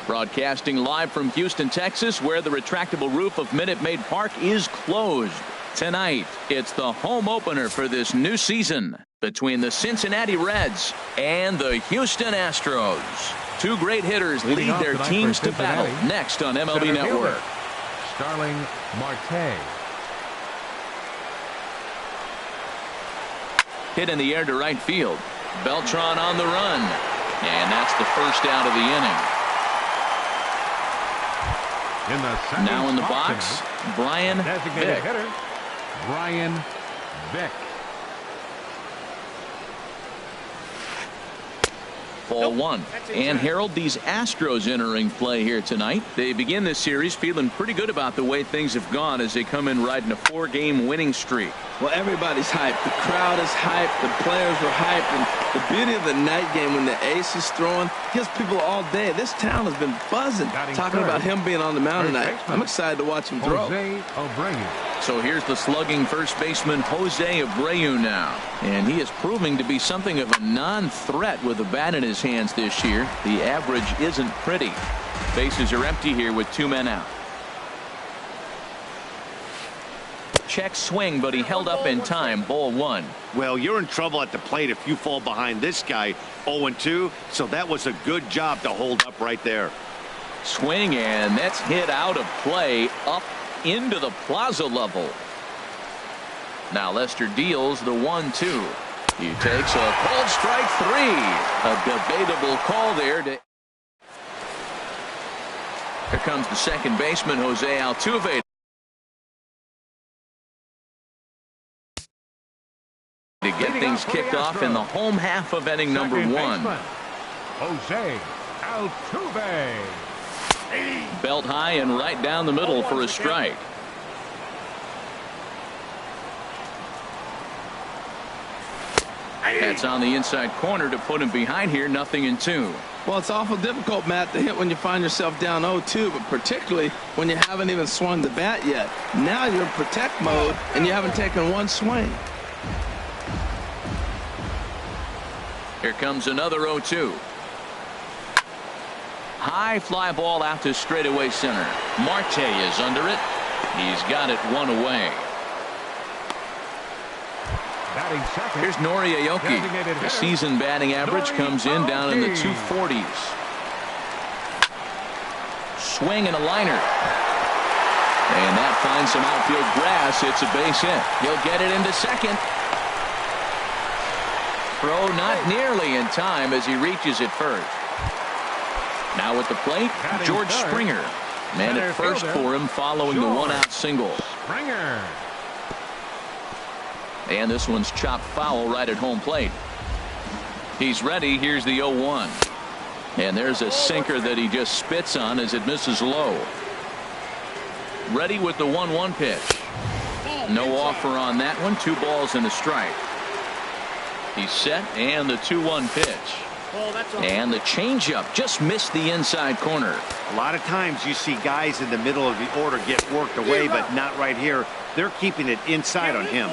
Broadcasting live from Houston, Texas, where the retractable roof of Minute Maid Park is closed. Tonight, it's the home opener for this new season between the Cincinnati Reds and the Houston Astros. Two great hitters lead their teams to battle next on MLB Network. Starling Marte. Hit in the air to right field. Beltran on the run. And that's the first out of the inning. Now in the box, Brian Vick. Hitter, Brian Vick. Ball one. And Harold, these Astros entering play here tonight. They begin this series feeling pretty good about the way things have gone as they come in riding a 4-game winning streak. Well, everybody's hyped. The crowd is hyped. The players are hyped. And the beauty of the night game when the ace is throwing gives people all day. This town has been buzzing talking about him being on the mound tonight. I'm excited to watch him throw. Jose Abreu. So here's the slugging first baseman Jose Abreu now. And he is proving to be something of a non-threat with a bat in his hands this year. The average isn't pretty. Bases are empty here with 2 men out. Check swing, but he held up in time. Ball one. Well, you're in trouble at the plate if you fall behind this guy 0-2, so that was a good job to hold up right there. Swing, and that's hit out of play up into the plaza level. Now Lester deals the 1-2. He takes a called strike 3. A debatable call there. Here comes the second baseman, Jose Altuve. To get things kicked off in the home half of inning number 1. Jose Altuve. Belt high and right down the middle for a strike. That's on the inside corner to put him behind here. 0-2. Well, it's awful difficult, Matt, to hit when you find yourself down 0-2, but particularly when you haven't even swung the bat yet. Now you're in protect mode and you haven't taken one swing. Here comes another 0-2. High fly ball out to straightaway center. Marte is under it. He's got it 1 away. Here's Nori Aoki. The season batting average comes in down in the 240s. Swing and a liner. And that finds some outfield grass. It's a base hit. He'll get it into second. Throw not nearly in time as he reaches it first. Now at the plate, George Springer. Man at first for him following the 1-out single. Springer. And this one's chopped foul right at home plate. He's ready. Here's the 0-1. And there's a sinker that he just spits on as it misses low. Ready with the 1-1 pitch. No offer on that one. 2 balls and a strike. He's set, and the 2-1 pitch. And the changeup just missed the inside corner. A lot of times you see guys in the middle of the order get worked away, but not right here. They're keeping it inside on him.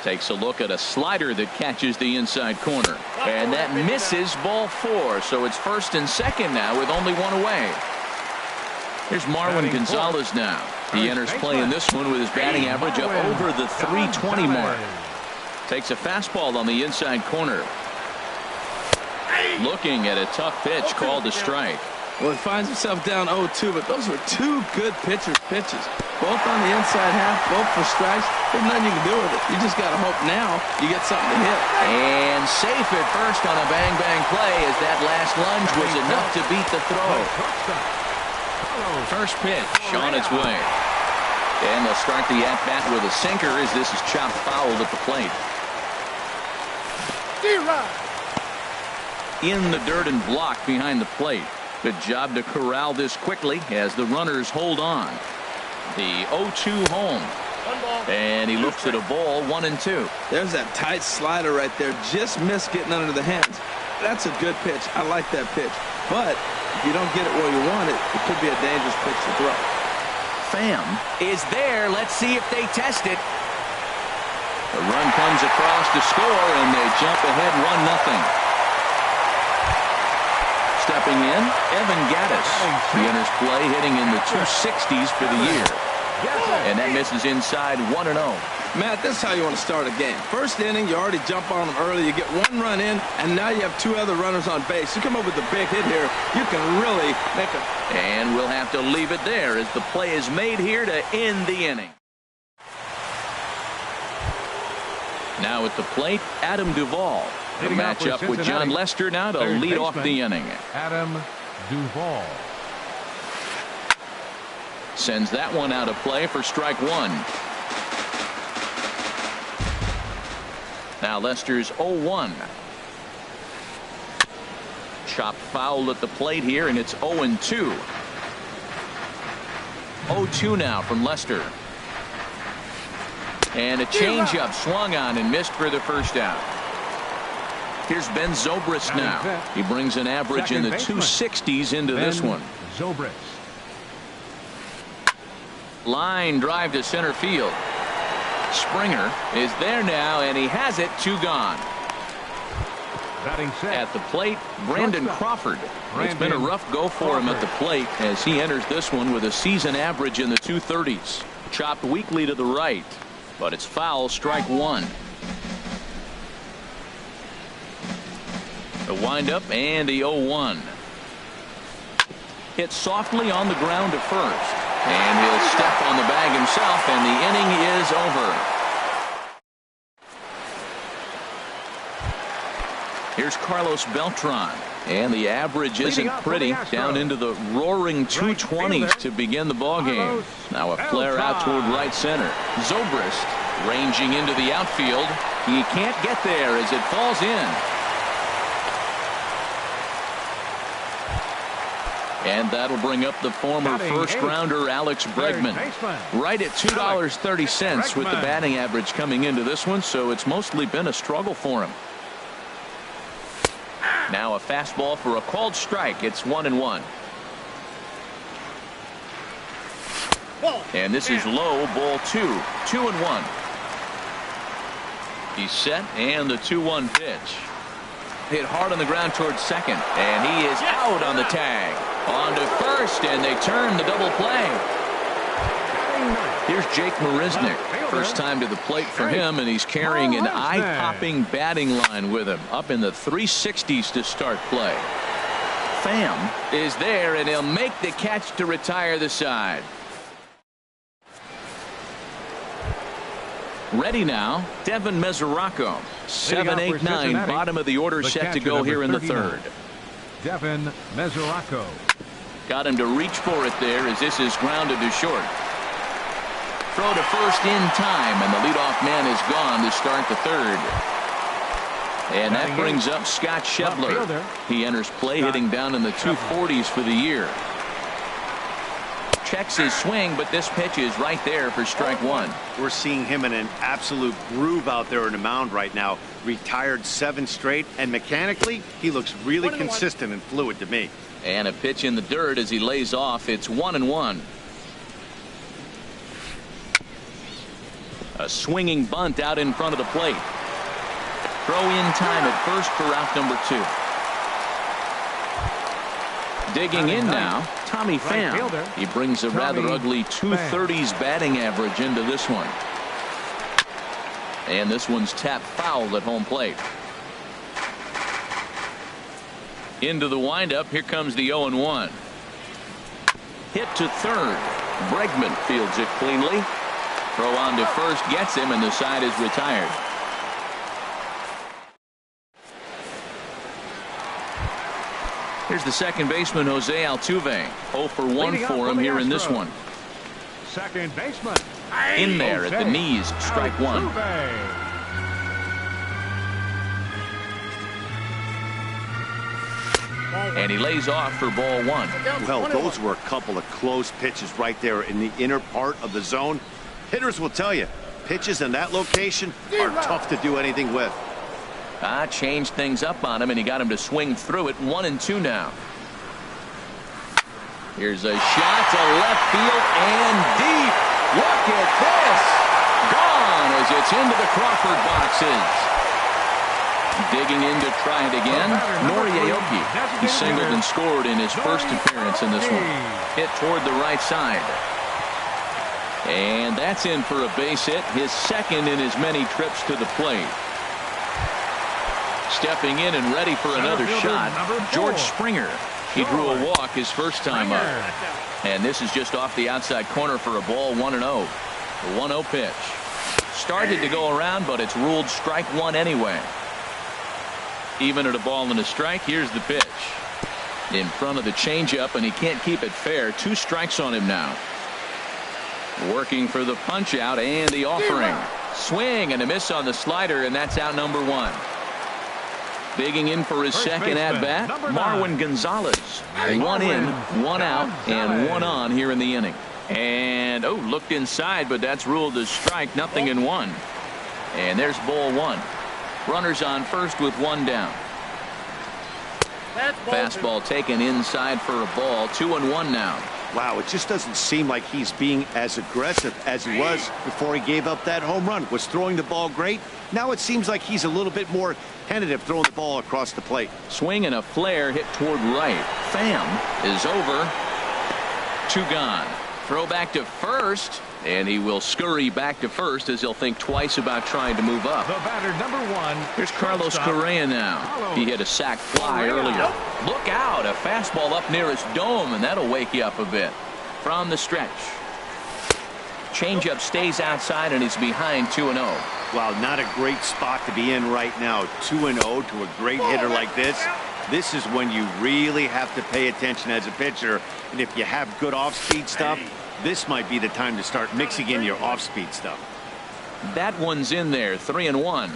Takes a look at a slider that catches the inside corner. And that misses ball 4. So it's first and second now with only 1 away. Here's Marwin Gonzalez now. He enters play in this one with his batting average up over the 320 mark. Takes a fastball on the inside corner. Looking at a tough pitch called a strike. Well, he finds himself down 0-2, but those were 2 good pitchers' pitches. Both on the inside half, both for strikes. There's nothing you can do with it. You just got to hope now you get something to hit. And safe at first on a bang-bang play as that last lunge was enough to beat the throw. First pitch on its way. And they'll start the at-bat with a sinker as this is chopped foul at the plate. In the dirt and blocked behind the plate. Good job to corral this quickly as the runners hold on. The 0-2 home. And he looks at a ball 1-2. There's that tight slider right there. Just missed getting under the hands. That's a good pitch. I like that pitch. But if you don't get it where you want it, it could be a dangerous pitch to throw. Pham is there. Let's see if they test it. The run comes across to score, and they jump ahead 1-0. stepping in, Evan Gaddis. He enters play hitting in the 260s for the year. And that misses inside 1-0. Matt, this is how you want to start a game. First inning, you already jump on them early. You get one run in, and now you have two other runners on base. You come up with a big hit here, you can really make it. And we'll have to leave it there as the play is made here to end the inning. Now at the plate, Adam Duvall. The matchup with John Lester now to lead off the inning. Adam Duvall. Sends that one out of play for strike one. Now Lester's 0-1. Chopped foul at the plate here, and it's 0-2. 0-2 now from Lester. And a changeup swung on and missed for the first out. Here's Ben Zobrist now. He brings an average in the 260s into this one. Zobrist. Line drive to center field. Springer is there now, and he has it. 2 gone. At the plate, Brandon Crawford. It's been a rough go for him at the plate as he enters this one with a season average in the 230s. Chopped weakly to the right, but it's foul, strike one. The windup and the 0-1. Hit softly on the ground to first. And he'll step on the bag himself, and the inning is over. Here's Carlos Beltran, and the average isn't pretty, down into the roaring 220s to begin the ballgame. Now a flare out toward right center. Zobrist ranging into the outfield. He can't get there as it falls in. And that'll bring up the former first-rounder Alex Bregman. Right at $2.30 with the batting average coming into this one, so it's mostly been a struggle for him. Now a fastball for a called strike. It's 1-1. And this is low, ball 2. 2-1. He's set, and the 2-1 pitch. Hit hard on the ground towards second, and he is out on the tag. On to first, and they turn the double play. Here's Jake Marisnick. First time to the plate for him, and he's carrying an eye-popping batting line with him. Up in the 360s to start play. Pham is there, and he'll make the catch to retire the side. Ready now, Devin Mesoraco. 7, 8, 9, bottom of the order set to go here in the third. Devin Mesoraco. Got him to reach for it there as this is grounded to short. Throw to first in time, and the leadoff man is gone to start the third. And that brings up Scott Schebler. He enters play hitting down in the 240s for the year. Checks his swing, but this pitch is right there for strike one. We're seeing him in an absolute groove out there in the mound right now. Retired 7 straight, and mechanically, he looks really consistent and fluid to me. And a pitch in the dirt as he lays off. It's 1-1. A swinging bunt out in front of the plate. Throw in time at first for out number 2. Digging in now, Tommy Pham. He brings a rather ugly 230s batting average into this one. And this one's tapped foul at home plate. Into the windup. Here comes the 0-1. Hit to third. Bregman fields it cleanly. Throw on to first gets him, and the side is retired. Here's the second baseman, Jose Altuve. 0 for 1 for him here in this one. Second baseman. In there at the knees, strike one. And he lays off for ball 1. Well, those were a couple of close pitches right there in the inner part of the zone. Hitters will tell you, pitches in that location are tough to do anything with. Changed things up on him, and he got him to swing through it. 1-2 now. Here's a shot to left field and deep. Look at this. Gone as it's into the Crawford boxes. Digging in to try it again, Noriaoki. He singled and scored in his first appearance in this one. Hit toward the right side. And that's in for a base hit, his second in as many trips to the plate. Stepping in and ready for another shot, George Springer. He drew a walk his first time up. And this is just off the outside corner for a ball, 1-0. The 1-0 pitch. Started to go around, but it's ruled strike one anyway. Even at a ball and a strike, here's the pitch. In front of the changeup, and he can't keep it fair. 2 strikes on him now. Working for the punch out and the offering. Swing and a miss on the slider, and that's out number 1. Digging in for his second at bat, Marwin Gonzalez. 1 in, 1 out, and 1 on here in the inning. And looked inside, but that's ruled as strike. Nothing in 1. And there's ball 1. Runners on first with 1 down. Fastball taken inside for a ball. 2-1 now. Wow, it just doesn't seem like he's being as aggressive as he was before he gave up that home run. Was throwing the ball great. Now it seems like he's a little bit more tentative throwing the ball across the plate. Swing and a flare hit toward right. Pham is over. 2 gone. Throw back to first, and he will scurry back to first as he'll think twice about trying to move up. The batter, number 1. Here's Carlos Correa now. He hit a sac fly earlier. Look out, a fastball up near his dome, and that'll wake you up a bit. From the stretch. Changeup stays outside, and he's behind 2-0. Wow, not a great spot to be in right now. 2-0 to a great hitter like this. This is when you really have to pay attention as a pitcher. And if you have good off-speed stuff, this might be the time to start mixing in your off-speed stuff. That one's in there. 3-1.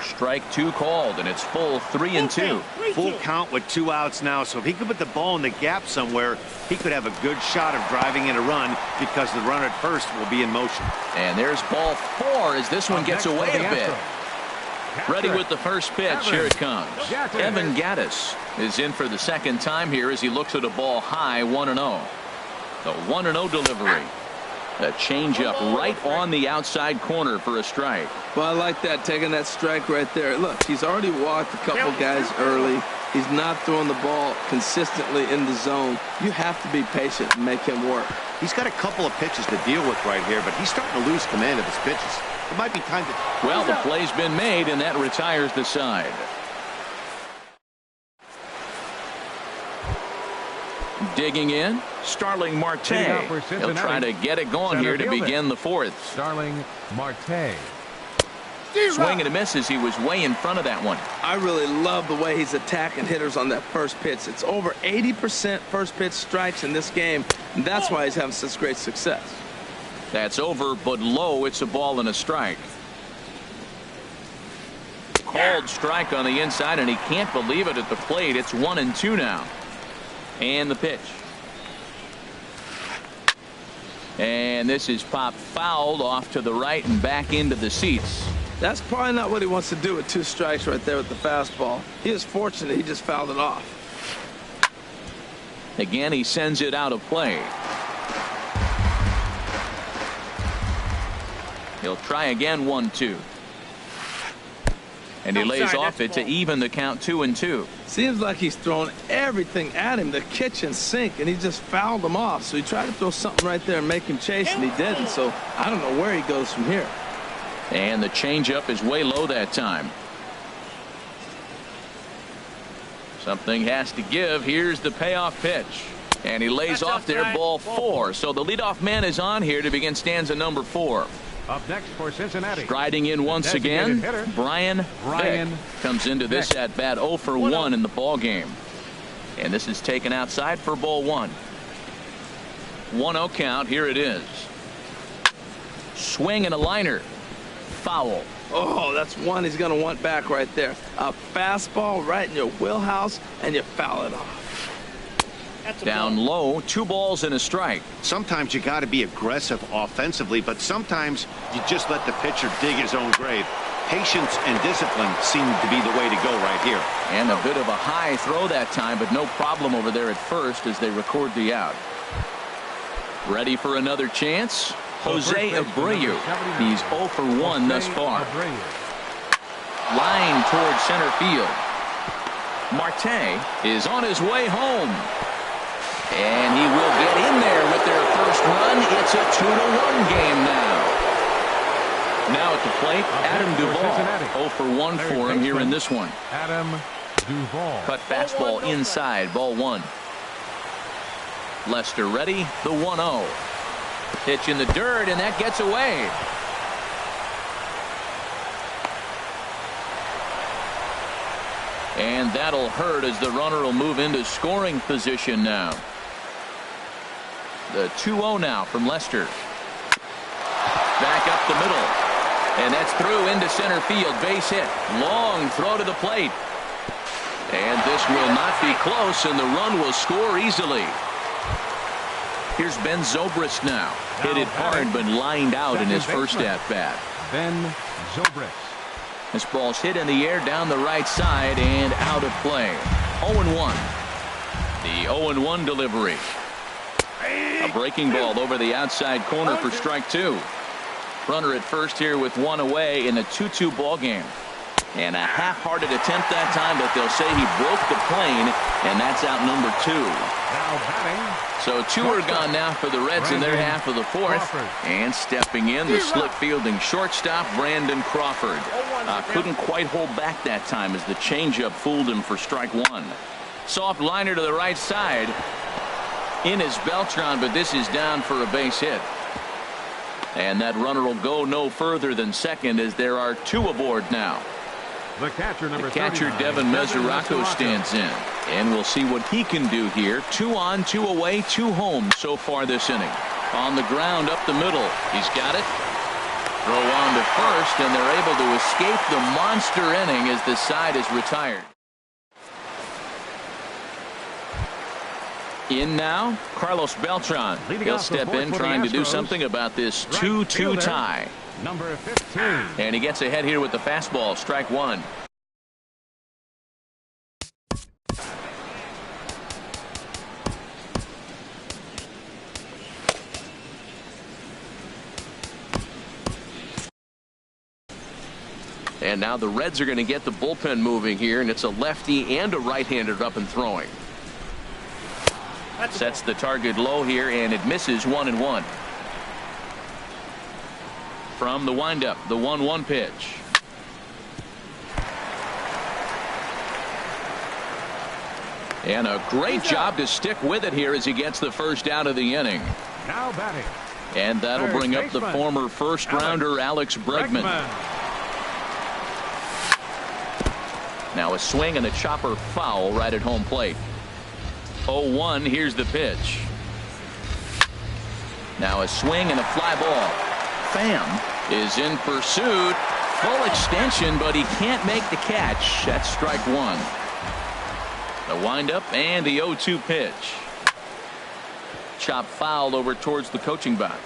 Strike 2 called, and it's full 3-2. Full count with 2 outs now. So if he could put the ball in the gap somewhere, he could have a good shot of driving in a run because the runner at first will be in motion. And there's ball 4 as this one gets away a bit. Ready with the first pitch. Here it comes. Evan Gattis is in for the second time here as he looks at a ball high. 1-0. The 1-0 delivery. A changeup right on the outside corner for a strike. Well, I like that, taking that strike right there. Look, he's already walked a couple guys early. He's not throwing the ball consistently in the zone. You have to be patient and make him work. He's got a couple of pitches to deal with right here, but he's starting to lose command of his pitches. It might be time to... Well, the play's been made, and that retires the side. Digging in, Starling Marte. He'll try to get it going here to begin the 4th. Starling Marte. Swing and a miss as he was way in front of that one. I really love the way he's attacking hitters on that first pitch. It's over 80% first pitch strikes in this game, and that's why he's having such great success. That's over, but low. It's a ball and a strike. Called strike on the inside, and he can't believe it at the plate. It's 1-2 now. And the pitch. And this is popped fouled off to the right and back into the seats. That's probably not what he wants to do with 2 strikes right there with the fastball. He is fortunate he just fouled it off. Again, he sends it out of play. He'll try again. 1-2. And he lays off it to even the count. 2-2. Seems like he's throwing everything at him, the kitchen sink, and he just fouled him off. So he tried to throw something right there and make him chase, and he didn't. So I don't know where he goes from here. And the changeup is way low that time. Something has to give. Here's the payoff pitch. And he lays off there. Ball 4. So the leadoff man is on here to begin stanza number 4. Up next for Cincinnati. Striding in once again, Brian Vick comes into this at bat 0 for 1 in the ball game. And this is taken outside for ball 1. 1-0 count. Here it is. Swing and a liner. Foul. Oh, that's one he's going to want back right there. A fastball right in your wheelhouse, and you foul it off. Down low, 2 balls and a strike. Sometimes you got to be aggressive offensively, but sometimes you just let the pitcher dig his own grave. Patience and discipline seem to be the way to go right here. And a bit of a high throw that time, but no problem over there at first as they record the out. Ready for another chance? Jose Abreu. He's 0 for 1 thus far. Line towards center field. Marte is on his way home. And he will get in there with their first run. It's a 2-1 game now. Now at the plate, Adam Duvall. 0 for 1 for him here in this one. Adam Duvall. Cut fastball inside, ball 1. Lester ready, the 1-0. Pitch in the dirt, and that gets away. And that'll hurt as the runner will move into scoring position now. The 2-0 now from Lester. Back up the middle. And that's through into center field. Base hit. Long throw to the plate. And this will not be close, and the run will score easily. Here's Ben Zobrist now. Hit it hard, but lined out in his first at-bat. Ben Zobrist. This ball's hit in the air down the right side and out of play. 0-1. The 0-1 delivery. A breaking ball over the outside corner for strike 2. Runner at first here with 1 away in a 2-2 ball game. And a half-hearted attempt that time, but they'll say he broke the plane, and that's out number 2. Now batting. So 2 are gone now for the Reds in their half of the 4th. And stepping in, the slick fielding shortstop, Brandon Crawford. Couldn't quite hold back that time as the changeup fooled him for strike 1. Soft liner to the right side. In is Beltran, but this is down for a base hit. And that runner will go no further than second as there are 2 aboard now. The catcher Devin Mesoraco stands in, and we'll see what he can do here. 2 on, 2 away, 2 home so far this inning. On the ground up the middle. He's got it. Throw on to first, and they're able to escape the monster inning as the side is retired. In now, Carlos Beltran. He'll step in trying to do something about this 2-2 tie. Number 15. And he gets ahead here with the fastball, strike 1. And now the Reds are going to get the bullpen moving here, and it's a lefty and a right-hander up and throwing. Sets the target low here, and it misses 1-1. From the windup, the 1-1 pitch. And a great job to stick with it here as he gets the first out of the inning. Now batting. And that'll bring up the former first-rounder Alex Bregman. Now a swing and a chopper foul right at home plate. 0-1, here's the pitch. Now a swing and a fly ball. Pham is in pursuit. Full extension, but he can't make the catch. That's strike 1. The windup and the 0-2 pitch. Chop fouled over towards the coaching box.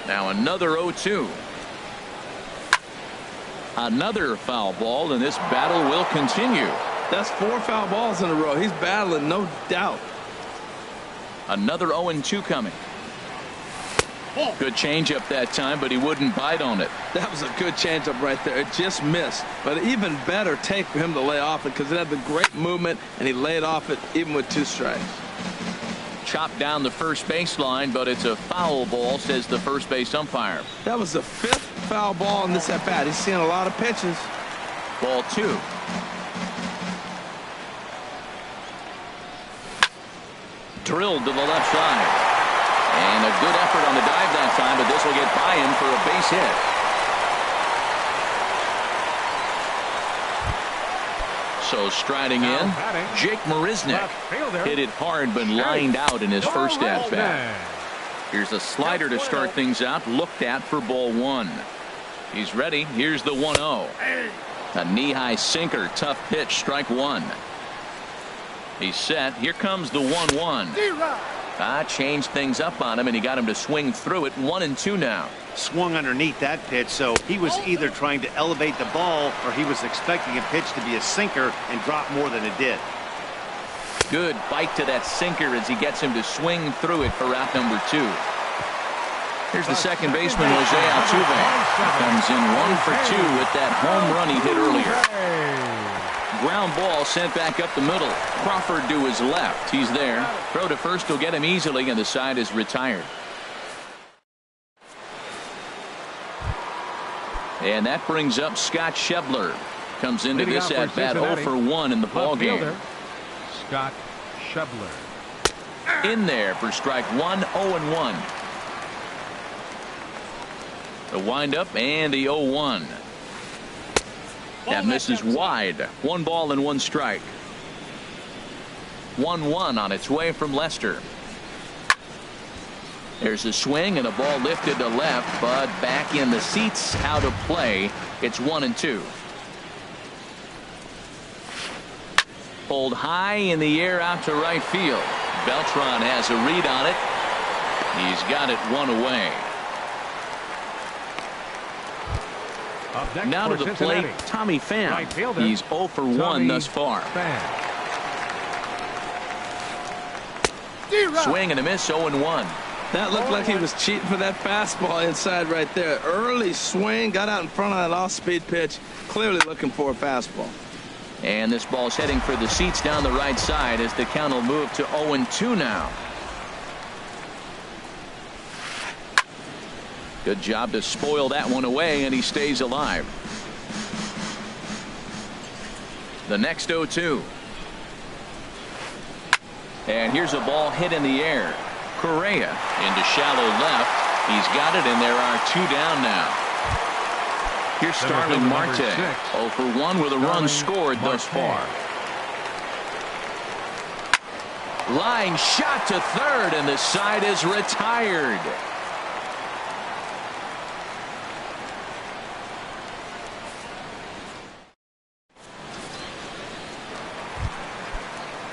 Now another 0-2. Another foul ball, and this battle will continue. That's 4 foul balls in a row. He's battling, no doubt. Another 0-2 coming. Good changeup that time, but he wouldn't bite on it. That was a good changeup right there. It just missed. But even better take for him to lay off it because it had the great movement, and he laid off it even with 2 strikes. Chopped down the first baseline, but it's a foul ball, says the first base umpire. That was the 5th foul ball in this at-bat. He's seeing a lot of pitches. Ball 2. Drilled to the left side. And a good effort on the dive that time, but this will get by him for a base hit. So striding in, Jake Marisnick. Hit it hard, but lined out in his first at-bat. Here's a slider to start things out, looked at for ball 1. He's ready. Here's the 1-0. A knee-high sinker, tough pitch, strike 1. He's set. Here comes the 1-1. Changed things up on him, and he got him to swing through it. 1-2 now. Swung underneath that pitch, so he was either trying to elevate the ball or he was expecting a pitch to be a sinker and drop more than it did. Good bite to that sinker as he gets him to swing through it for out number 2. Here's the second baseman, Jose Altuve. Comes in 1 for 2 with that home run he hit earlier. Ground ball sent back up the middle. Crawford to his left. He's there. Throw to first will get him easily, and the side is retired. And that brings up Scott Schebler. Comes into this at bat 0 for 1 in the ball game. Scott Schebler. In there for strike 1, 0-1. The windup and the 0-1. That misses wide. 1 ball and 1 strike. 1-1 on its way from Lester. There's a swing and a ball lifted to left, but back in the seats, out of play. It's 1-2. Pulled high in the air out to right field. Beltran has a read on it. He's got it 1 away. Now to the plate, Tommy Pham. Right fielder, He's 0 for 1 thus far. Swing and a miss, 0-1. That looked like he was cheating for that fastball inside right there. Early swing, got out in front of that off-speed pitch. Clearly looking for a fastball. And this ball's heading for the seats down the right side as the count will move to 0-2 now. Good job to spoil that one away, and he stays alive. The next 0-2. And here's a ball hit in the air. Correa into shallow left. He's got it, and there are 2 down now. Here's Starling Marte. 0 for 1 with a run scored thus far. Line shot to third, and the side is retired.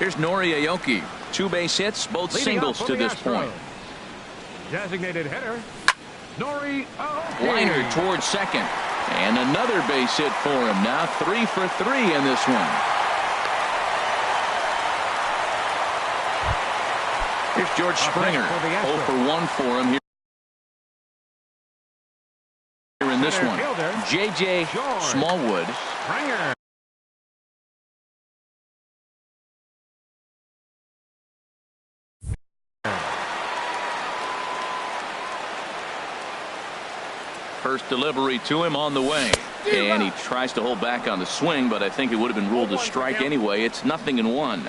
Here's Nori Aoki. 2 base hits, both singles to this point. Designated hitter, Nori Aoki. Liner towards second. And another base hit for him. Now 3 for 3 in this one. Here's George Springer. 0 for 1 for him here in this one. J.J. Smallwood. Springer. First delivery to him on the way. And he tries to hold back on the swing, but I think it would have been ruled a strike anyway. It's 0-1.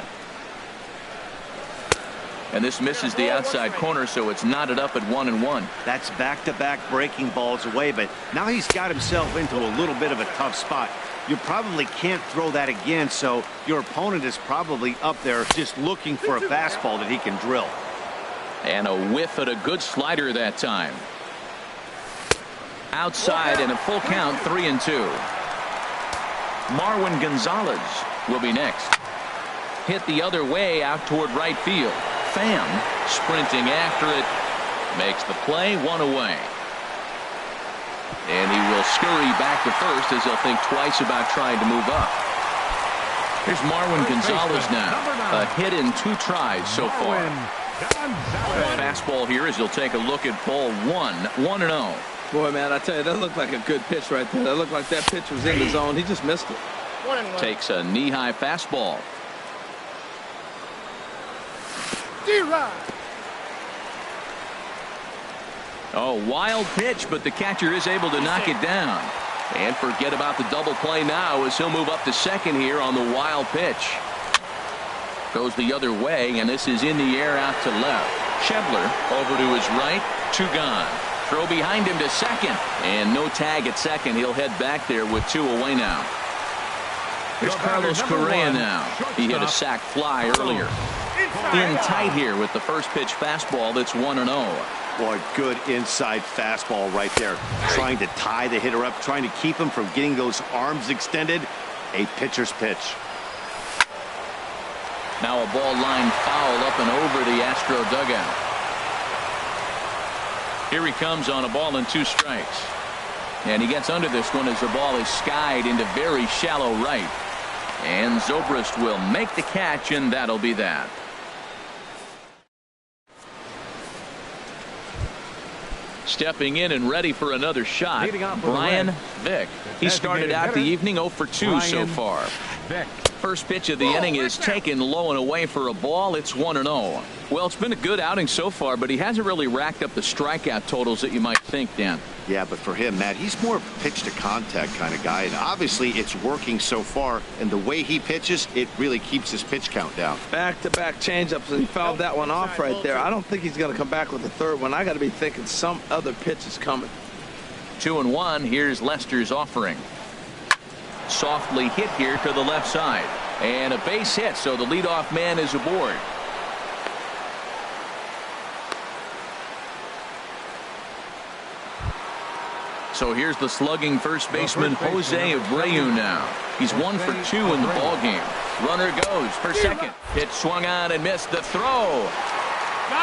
And this misses the outside corner, so it's knotted up at 1-1. That's back-to-back breaking balls away, but now he's got himself into a little bit of a tough spot. You probably can't throw that again, so your opponent is probably up there just looking for a fastball that he can drill. And a whiff at a good slider that time. Outside and a full count, 3-2. Marwin Gonzalez will be next. Hit the other way out toward right field. Pham sprinting after it. Makes the play, 1 away. And he will scurry back to first as he'll think twice about trying to move up. Here's Marwin Gonzalez now. A hit in 2 tries so far. Fastball here as he'll take a look at ball 1. 1-0. Boy, man, I tell you, that looked like a good pitch right there. That looked like that pitch was in the zone. He just missed it. 1-1. Takes a knee-high fastball. D-Rod. Oh, wild pitch, but the catcher is able to knock it down. And forget about the double play now as he'll move up to second here on the wild pitch. Goes the other way, and this is in the air out to left. Schebler over to his right. 2 gone. Throw behind him to second. And no tag at second. He'll head back there with 2 away now. Here's Carlos Correa now. He hit a sac fly earlier. In tight here with the first pitch fastball that's 1-0. Boy, good inside fastball right there. Trying to tie the hitter up, trying to keep him from getting those arms extended. A pitcher's pitch. Now a ball line foul up and over the Astro dugout. Here he comes on a ball and 2 strikes. And he gets under this one as the ball is skied into very shallow right. And Zobrist will make the catch, and that'll be that. Stepping in and ready for another shot, Leading off with the Brian Reds, Vick. He started designated out the hitter, evening 0 for 2 so Brian far. Vick. First pitch of the inning is taken low and away for a ball. It's 1-0. Well, it's been a good outing so far, but he hasn't really racked up the strikeout totals that you might think, Dan. Yeah, but for him, Matt, he's more of a pitch to contact kind of guy, and obviously it's working so far, and the way he pitches, it really keeps his pitch count down. Back-to-back changeups, and he fouled that one off right there. I don't think he's going to come back with the third one. I got to be thinking some other pitch is coming. 2-1. Here's Lester's offering. Softly hit here to the left side. And a base hit, so the leadoff man is aboard. So here's the slugging first baseman Jose Abreu now. He's 1 for 2 in the ballgame. Runner goes for second. Pitch swung on and missed the throw.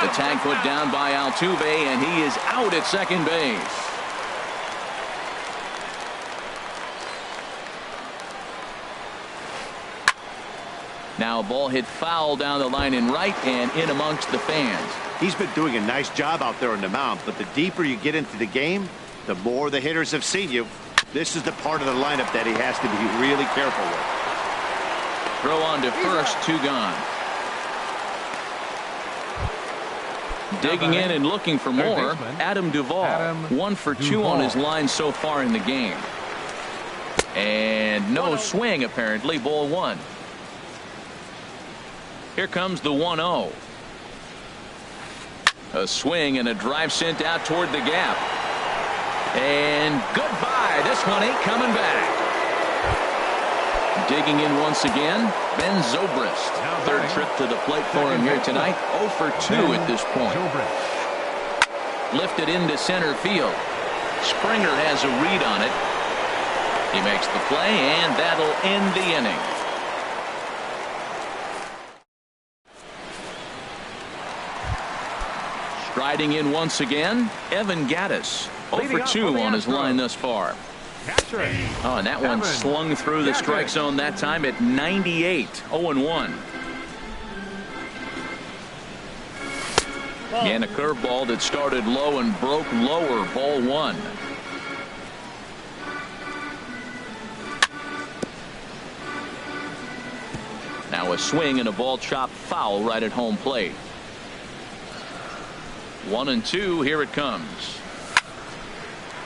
The tag put down by Altuve, and he is out at second base. Now a ball hit foul down the line in right and in amongst the fans. He's been doing a nice job out there on the mound, but the deeper you get into the game, the more the hitters have seen you. This is the part of the lineup that he has to be really careful with. Throw on to first, 2 gone. Digging in and looking for more, Adam Duvall. 1 for 2 on his line so far in the game. And no swing, apparently. Ball 1. Here comes the 1-0. A swing and a drive sent out toward the gap. And goodbye. This one ain't coming back. Digging in once again, Ben Zobrist. Third trip to the plate for him here tonight. 0 for 2 at this point. Lifted into center field. Springer has a read on it. He makes the play, and that'll end the inning. Striding in once again, Evan Gattis. 0 for 2 on his line thus far. Oh, and that one slung through the strike zone that time at 98. 0-1. And a curveball that started low and broke lower. Ball 1. Now a swing and a ball chopped foul right at home plate. 1-2. Here it comes.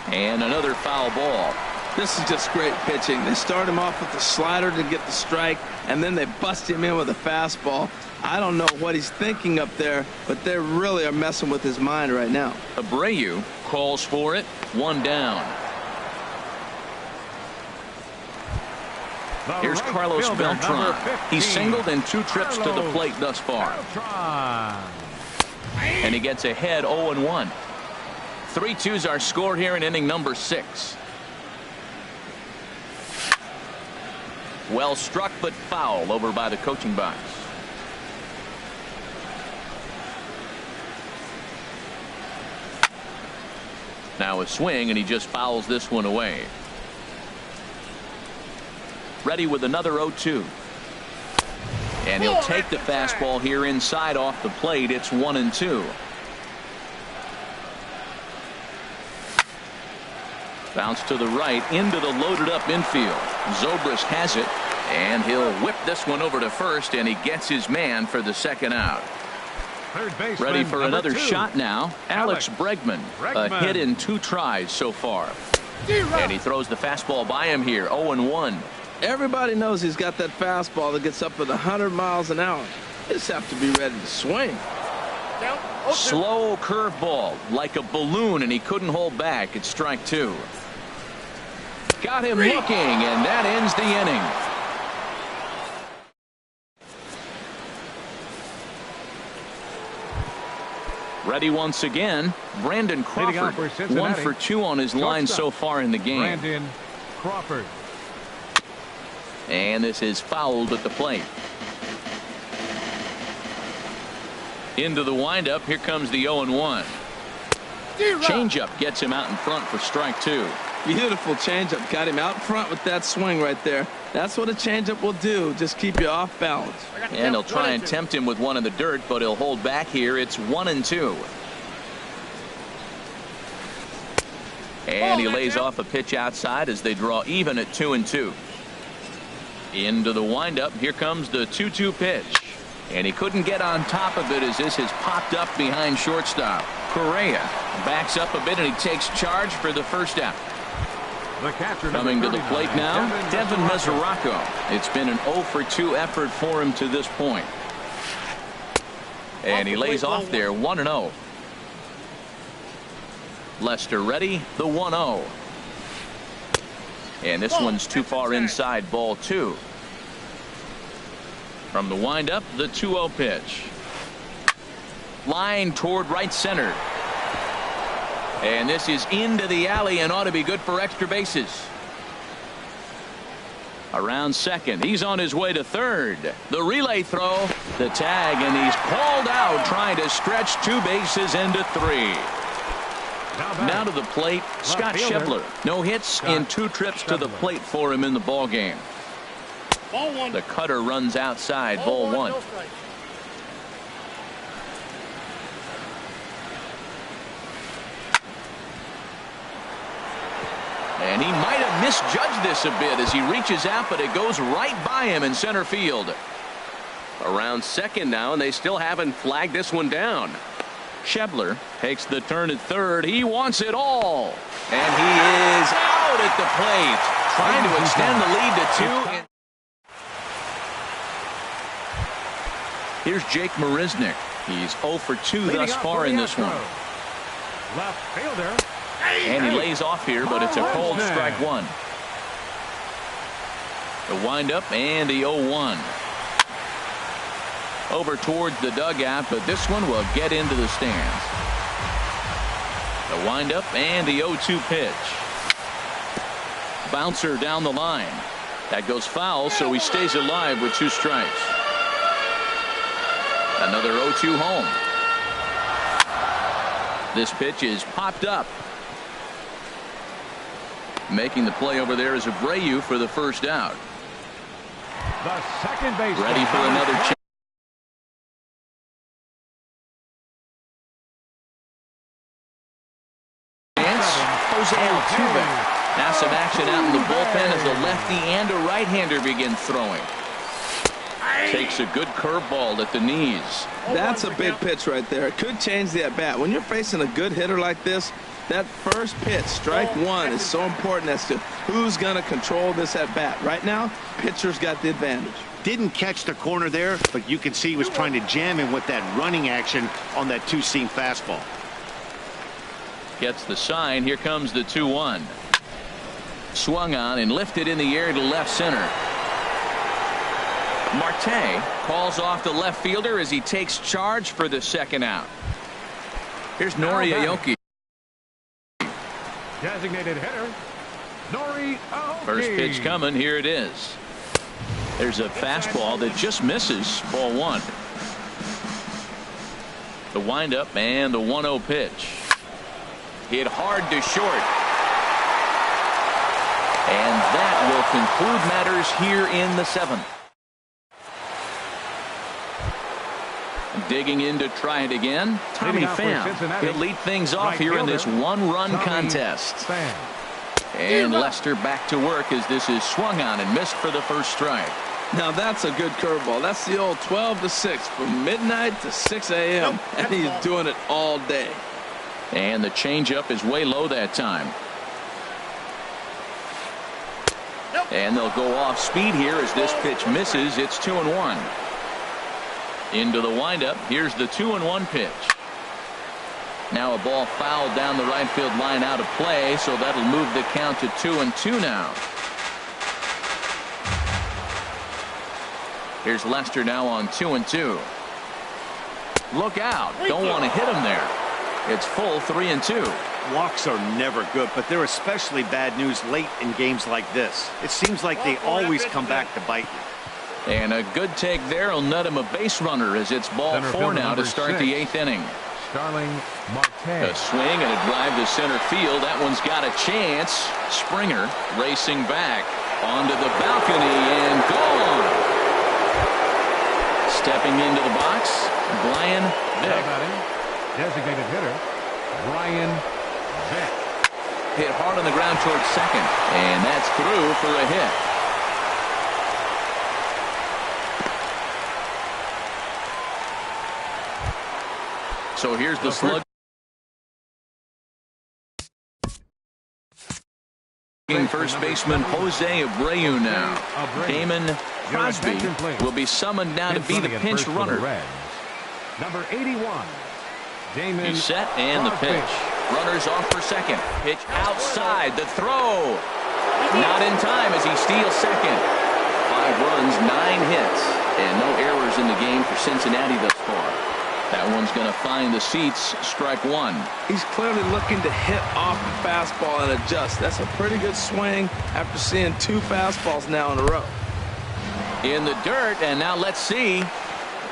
And another foul ball. This is just great pitching. They start him off with the slider to get the strike, and then they bust him in with a fastball. I don't know what he's thinking up there, but they really are messing with his mind right now. Abreu calls for it. 1 down. Here's Carlos Beltran. He's singled in 2 trips to the plate thus far. And he gets ahead 0-1. 3-2's our score here in inning number 6. Well struck, but foul over by the coaching box. Now a swing, and he just fouls this one away. Ready with another 0-2. And he'll take the fastball here inside off the plate. It's 1-2. Bounce to the right into the loaded up infield. Zobrist has it, and he'll whip this one over to first, and he gets his man for the second out. Ready for another shot now. Alex Bregman. A hit in 2 tries so far. And he throws the fastball by him here. 0-1. Everybody knows he's got that fastball that gets up at 100 miles an hour. They just have to be ready to swing. Slow curveball like a balloon, and he couldn't hold back. It's strike 2. Got him looking, and that ends the inning. Ready once again, Brandon Crawford. 1 for 2 on his line so far in the game. Brandon Crawford. And this is fouled at the plate. Into the windup. Here comes the 0-1. Changeup gets him out in front for strike 2. Beautiful changeup. Got him out front with that swing right there. That's what a changeup will do. Just keep you off balance. And he'll try and tempt him with one in the dirt, but he'll hold back here. It's 1-2. And he lays off a pitch outside as they draw even at 2-2. Into the windup. Here comes the 2-2 pitch. And he couldn't get on top of it as this has popped up behind shortstop. Correa backs up a bit and he takes charge for the first out. The catcher, coming to the plate now, Devin Mesoraco. It's been an 0-for-2 effort for him to this point. And he lays off there 1-0. Lester ready, the 1-0. And this one's too far inside, ball 2. From the windup, the 2-0 pitch. Line toward right center. And this is into the alley and ought to be good for extra bases. Around second. He's on his way to third. The relay throw. The tag, and he's called out trying to stretch 2 bases into 3. Now to the plate, Scott Schebler. No hits in 2 trips to the plate for him in the ball game. The cutter runs outside, ball 1. And he might have misjudged this a bit as he reaches out, but it goes right by him in center field. Around second now, and they still haven't flagged this one down. Schebler takes the turn at third. He wants it all. And he is out at the plate, trying to extend the lead to 2. Here's Jake Marisnick. He's 0-for-2 thus far in this one. Left fielder. And he lays off here, but it's a cold strike 1. The windup and the 0-1. Over towards the dugout, but this one will get into the stands. The windup and the 0-2 pitch. Bouncer down the line. That goes foul, so he stays alive with 2 strikes. Another 0-2 home. This pitch is popped up. Making the play over there is Abreu for the first out. The second base. Ready for another chance. Jose Altuve. Now some action out in the bullpen as a lefty and a right-hander begin throwing. Takes a good curveball at the knees. That's a big pitch right there. It could change the at-bat. When you're facing a good hitter like this, that first pitch, strike 1, is so important as to who's going to control this at-bat. Right now, pitcher's got the advantage. Didn't catch the corner there, but you can see he was trying to jam him with that running action on that 2-seam fastball. Gets the sign. Here comes the 2-1. Swung on and lifted in the air to left center. Marte calls off the left fielder as he takes charge for the second out. Here's Nori Aoki. Designated hitter, Nori Aoki. First pitch coming. Here it is. There's a fastball that just misses, ball 1. The windup and the 1-0 pitch. Hit hard to short. And that will conclude matters here in the 7th. Digging in to try it again, Tommy Pham. He'll lead things off here in this 1-run contest. And Lester back to work as this is swung on and missed for the first strike. Now that's a good curveball. That's the old 12-6 from midnight to 6 a.m. and he's doing it all day. And the changeup is way low that time. And they'll go off speed here as this pitch misses. It's 2-1. Into the windup. Here's the 2-1 pitch. Now a ball fouled down the right field line out of play, so that'll move the count to 2-2 now. Here's Lester now on 2-2. Look out. Don't want to hit him there. It's full 3-2. Walks are never good, but they're especially bad news late in games like this. It seems like they always come back to bite you. And a good take there will net him a base runner as it's ball 4 now to start the 8th inning. Starling Marte. A swing and a drive to center field. That one's got a chance. Springer racing back onto the balcony and gone. Stepping into the box, Brian Vick. Designated hitter, Brian Vick. hit hard on the ground towards second, and that's through for a hit. So here's the slug. First baseman Jose Abreu now. Damon Crosby will be summoned now to be the pinch runner. Number 81. Damon. He's set and the pitch. Runners off for second. Pitch outside. The throw. Not in time as he steals second. 5 runs, 9 hits, and no errors in the game for Cincinnati thus far. That one's going to find the seats. Strike one. He's clearly looking to hit off the fastball and adjust. That's a pretty good swing after seeing 2 fastballs now in a row. In the dirt, and now let's see.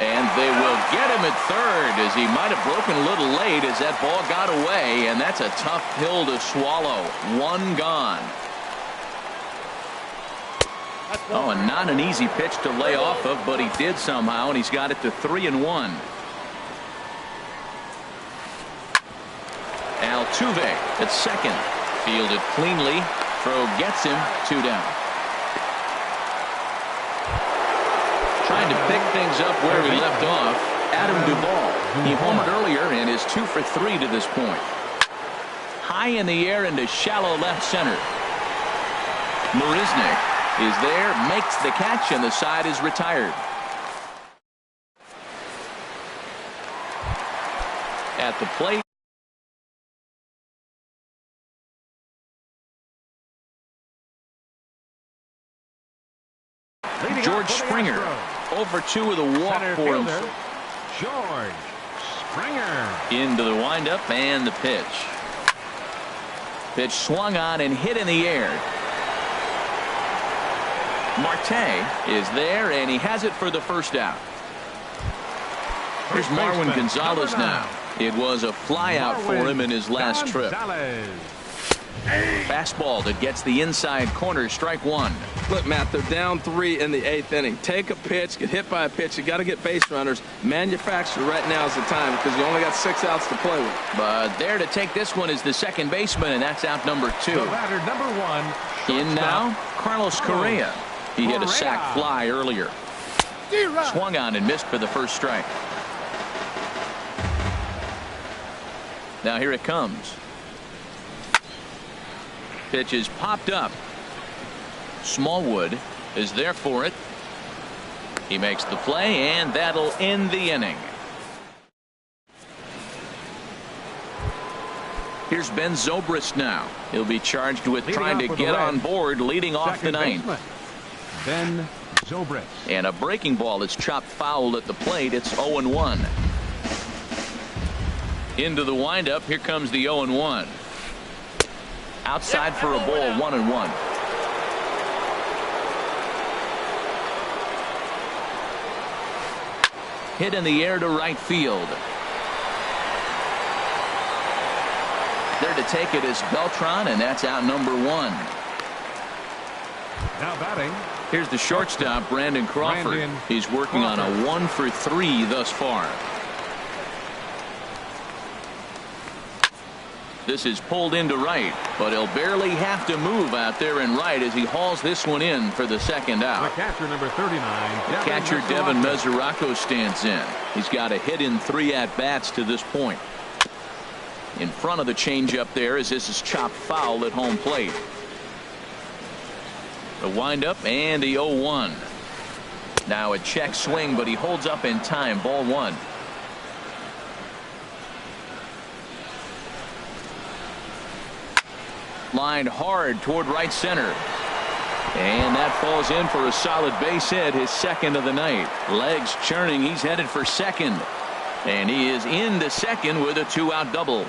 And they will get him at third as he might have broken a little late as that ball got away, and that's a tough pill to swallow. 1 gone. Oh, and not an easy pitch to lay off of, but he did somehow, and he's got it to 3-1. Altuve at second. Fielded cleanly. Throw gets him. 2 down. Trying to pick things up where he left off. Adam Duvall. He homered earlier and is 2 for 3 to this point. High in the air into shallow left center. Marisnick is there, makes the catch, and the side is retired. At the plate, George Springer, over 2 with a walk for him. George Springer. Into the windup and the pitch. Pitch swung on and hit in the air. Marte is there, and he has it for the first out. Here's Marwin Gonzalez now. It was a flyout for him in his last trip. Fastball that gets the inside corner. Strike one. Look, Matt, they're down 3 in the 8th inning. Take a pitch, get hit by a pitch. You got to get base runners. Manufacture right now is the time because you only got 6 outs to play with. But there to take this one is the second baseman, and that's out number 2. The batter, number 1. In now, Carlos Correa. He hit a sac fly earlier. Swung on and missed for the first strike. Now here it comes. Pitch is popped up. Smallwood is there for it. He makes the play, and that'll end the inning. Here's Ben Zobrist now. He'll be charged with trying to get on board, leading off the ninth. Ben Zobrist. And a breaking ball is chopped foul at the plate. It's 0-1. Into the windup. Here comes the 0-1. Outside for a ball. 1-1. Hit in the air to right field. There to take it is Beltran, and that's out number 1. Now batting. Here's the shortstop, Brandon Crawford. He's working on a 1 for 3 thus far. This is pulled into right, but he'll barely have to move out there in right as he hauls this one in for the second out. The catcher, number 39. Catcher Devin Mesoraco stands in. He's got a hit in 3 at-bats to this point. In front of the changeup there as this is chopped foul at home plate. The windup and the 0-1. Now a check swing, but he holds up in time. Ball 1. Lined hard toward right center. And that falls in for a solid base hit, his second of the night. Legs churning. He's headed for second. And he is into second with a 2-out double.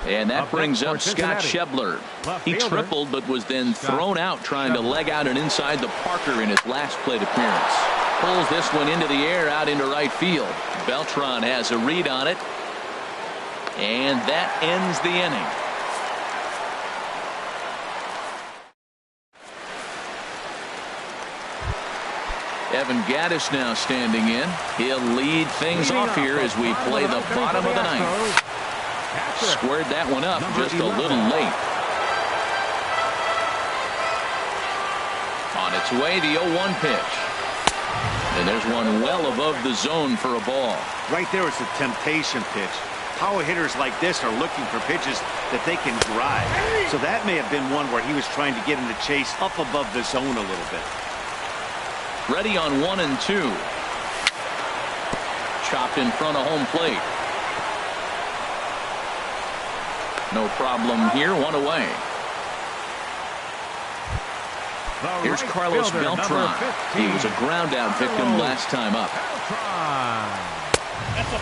And that brings up Scott Schebler. He tripled but was then thrown out trying to leg out an inside the Parker in his last plate appearance. Pulls this one into the air out into right field. Beltran has a read on it. And that ends the inning. Evan Gattis now standing in. He'll lead things off here as we play the bottom of the ninth. Squared that one up Number just 11. a little late. On its way, the 0-1 pitch. And there's one well above the zone for a ball. Right there is a temptation pitch. Power hitters like this are looking for pitches that they can drive. So that may have been one where he was trying to get him to chase up above the zone a little bit. Ready on 1 and 2. Chopped in front of home plate. No problem here, 1 away. Here's Carlos Beltran. He was a ground out victim last time up.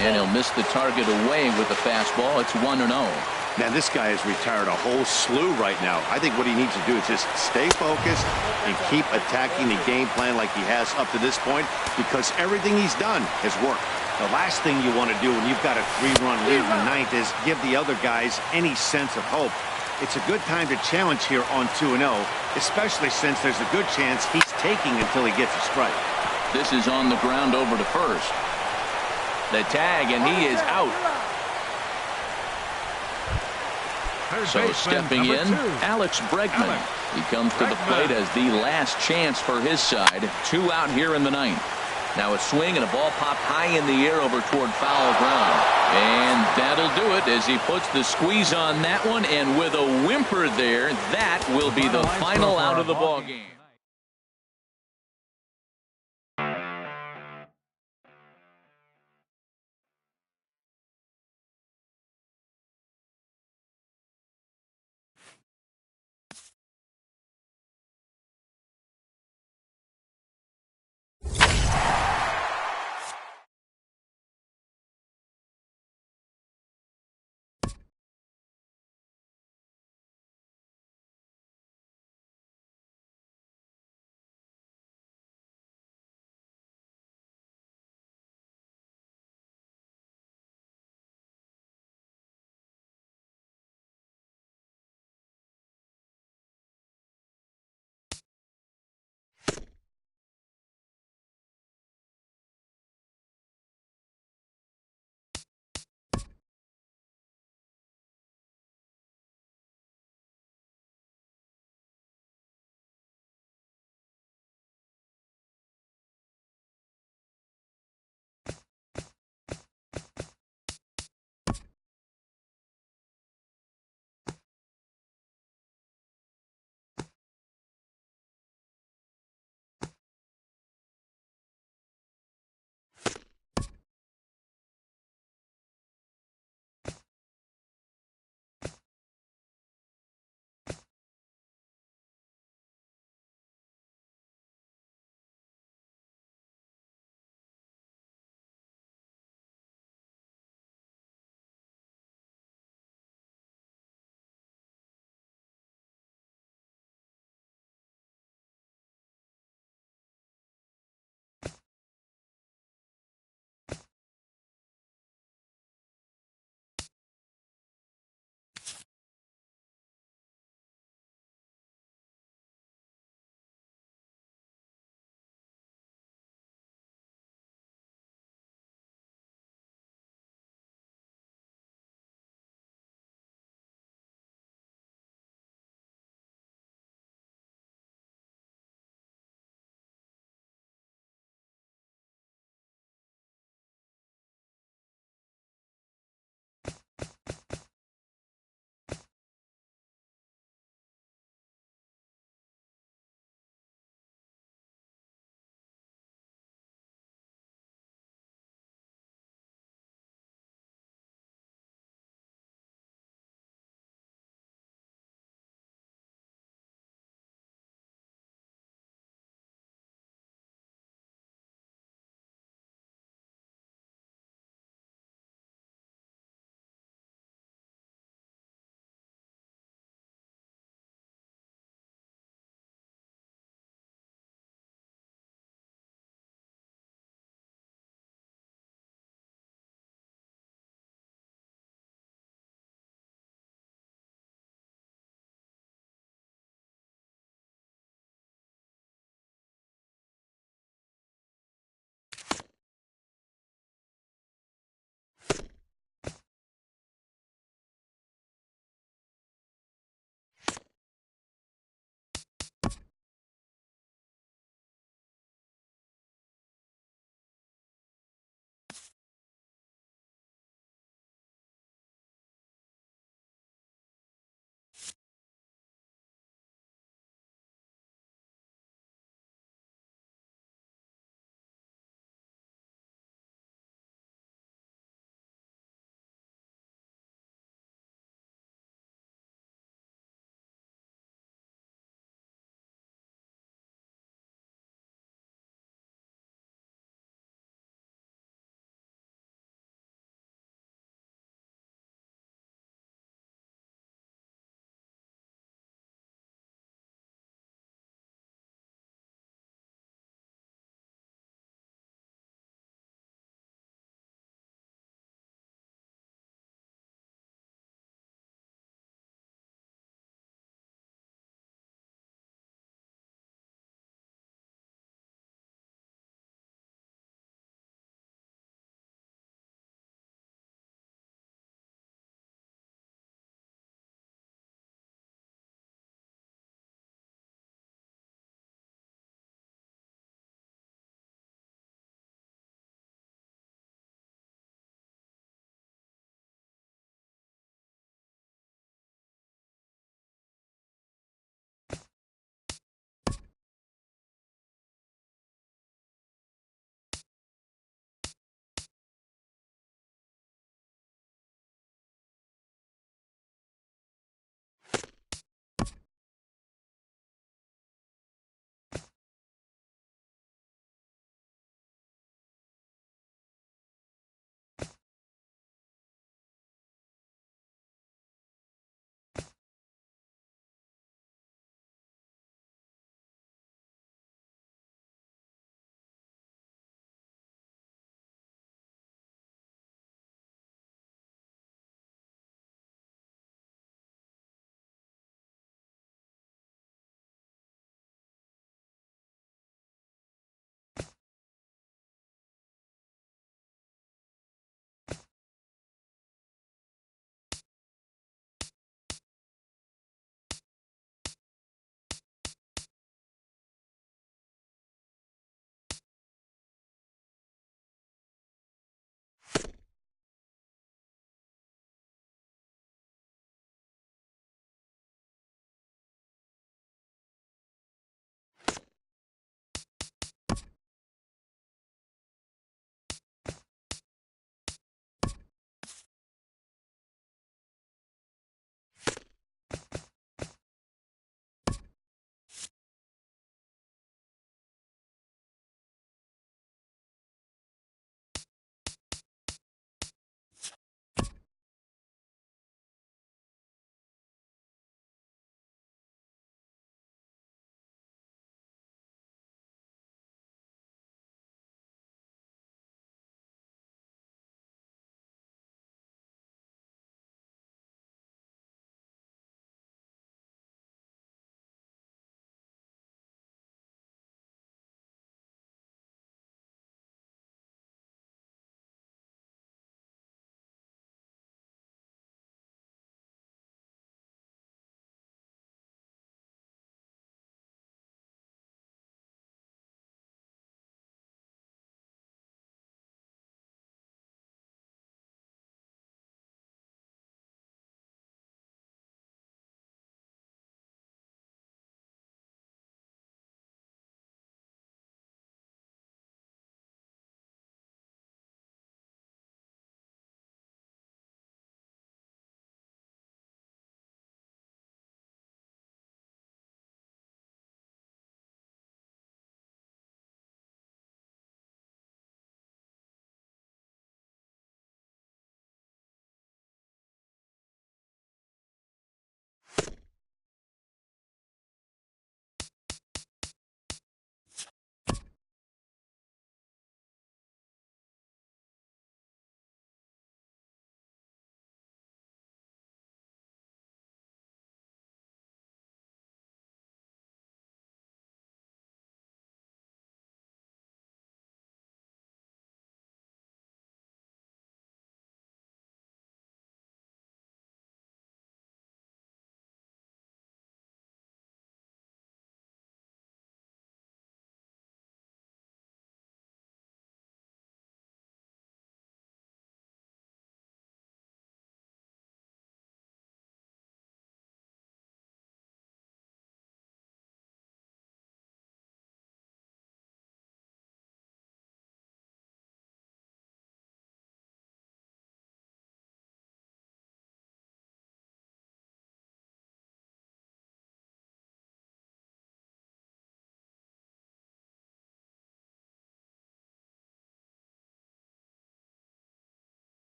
And he'll miss the target away with the fastball. It's 1-0. Man, this guy has retired a whole slew right now. I think what he needs to do is just stay focused and keep attacking the game plan like he has up to this point, because everything he's done has worked. The last thing you want to do when you've got a 3-run lead in the ninth is give the other guys any sense of hope. It's a good time to challenge here on 2-0, especially since there's a good chance he's taking until he gets a strike. This is on the ground over to first. The tag, and he is out. So stepping in, Alex Bregman. He comes to the plate as the last chance for his side. 2 out here in the ninth. Now a swing and a ball popped high in the air over toward foul ground. And that'll do it as he puts the squeeze on that one. And with a whimper there, that will be the final out of the ball game.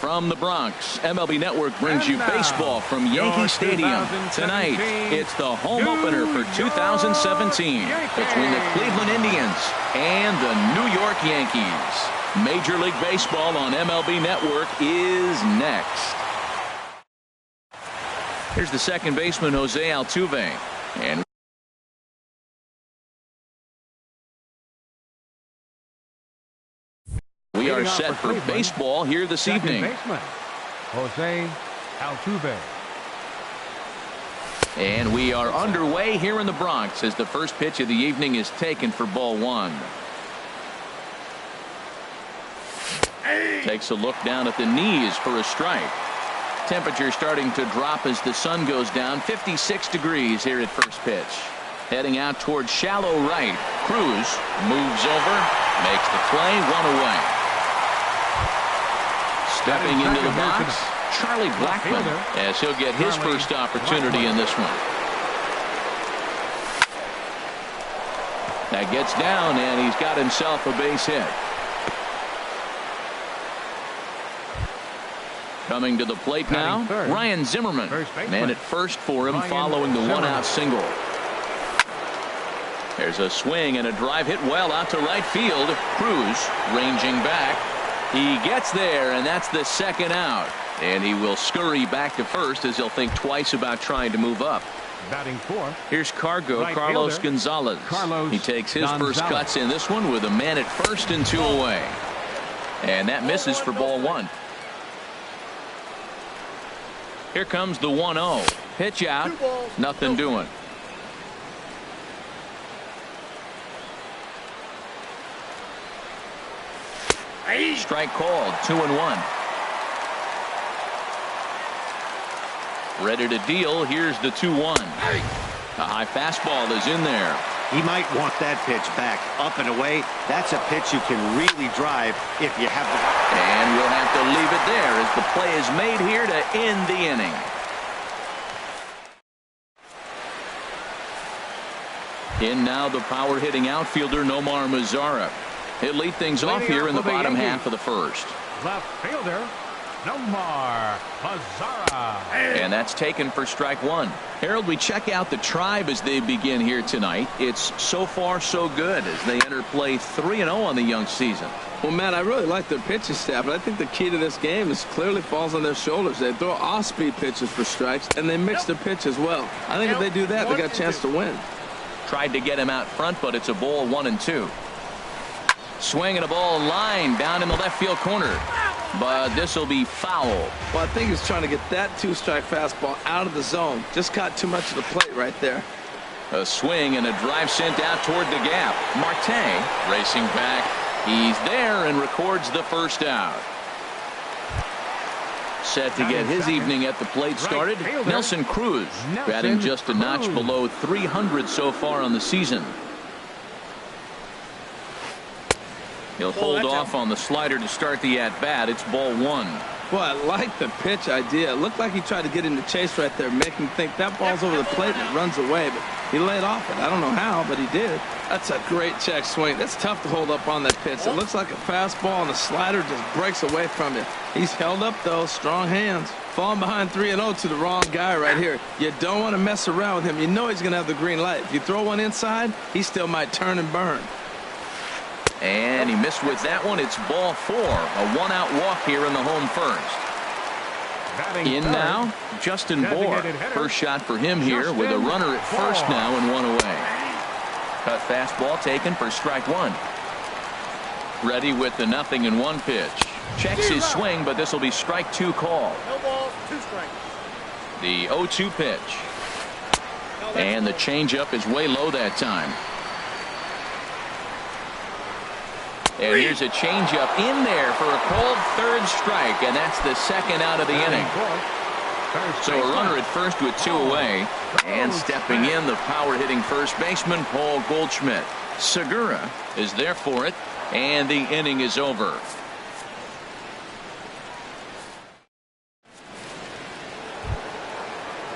From the Bronx, MLB Network brings you baseball from Yankee Stadium. Tonight, it's the home opener for 2017 between the Cleveland Indians and the New York Yankees. Major League Baseball on MLB Network is next. Here's the second baseman, Jose Altuve. And we are set for baseball here this evening. Baseman, Jose Altuve. And we are underway here in the Bronx as the first pitch of the evening is taken for ball one. Takes a look down at the knees for a strike. Temperature starting to drop as the sun goes down. 56 degrees here at first pitch. Heading out towards shallow right. Cruz moves over, makes the play, one away. Stepping into the box, Charlie Blackmon, as he'll get his first opportunity in this one. That gets down, and he's got himself a base hit. Coming to the plate now, Ryan Zimmerman. Man at first for him following the one-out single. There's a swing and a drive hit well out to right field. Cruz ranging back. He gets there, and that's the second out. And he will scurry back to first as he'll think twice about trying to move up. Batting fourth. Here's Carlos Gonzalez. He takes his first cuts in this one with a man at first and two away. And that misses for ball one. Here comes the 1-0. Pitch out. Nothing doing. Strike called. 2-1. Ready to deal. Here's the 2-1. A high fastball is in there. He might want that pitch back up and away. That's a pitch you can really drive if you have the... And we'll have to leave it there as the play is made here to end the inning. In now the power hitting outfielder Nomar Mazara. He'll lead things off here in the bottom half of the first. Left fielder Nomar Mazara. And that's taken for strike one. Harold, we check out the Tribe as they begin here tonight. It's so far so good as they enter play 3-0 on the young season. Well, Matt, I really like their pitching staff, but I think the key to this game is clearly falls on their shoulders. They throw off-speed pitches for strikes, and they mix their pitch as well. I think if they do that, they got a chance to win. Tried to get him out front, but it's a ball 1-2. Swinging a ball line down in the left field corner. But this will be foul. Well, I think he's trying to get that two-strike fastball out of the zone. Just caught too much of the plate right there. A swing and a drive sent out toward the gap. Marte racing back. He's there and records the first out. Set to get his evening at the plate started. Nelson Cruz batting just a notch below 300 so far on the season. He'll hold off on the slider to start the at-bat. It's ball one. Boy, I like the pitch idea. It looked like he tried to get him to chase right there, make him think that ball's over the plate and it runs away, but he laid off it. I don't know how, but he did. That's a great check swing. That's tough to hold up on that pitch. It looks like a fastball, and the slider just breaks away from you. He's held up, though. Strong hands. Falling behind 3-0 to the wrong guy right here. You don't want to mess around with him. You know he's going to have the green light. If you throw one inside, he still might turn and burn. And he missed with that one. It's ball four. A one-out walk here in the home first. In now, Justin Bour. First shot for him here with a runner at first now and one away. Cut fastball taken for strike one. Ready with the 0-1 pitch. Checks his swing, but this will be strike two call. No balls, two strikes. The 0-2 pitch. And the changeup is way low that time. And here's a changeup in there for a called third strike, and that's the second out of the inning. So a runner at first with two away, and stepping in the power-hitting first baseman Paul Goldschmidt. Segura is there for it, and the inning is over.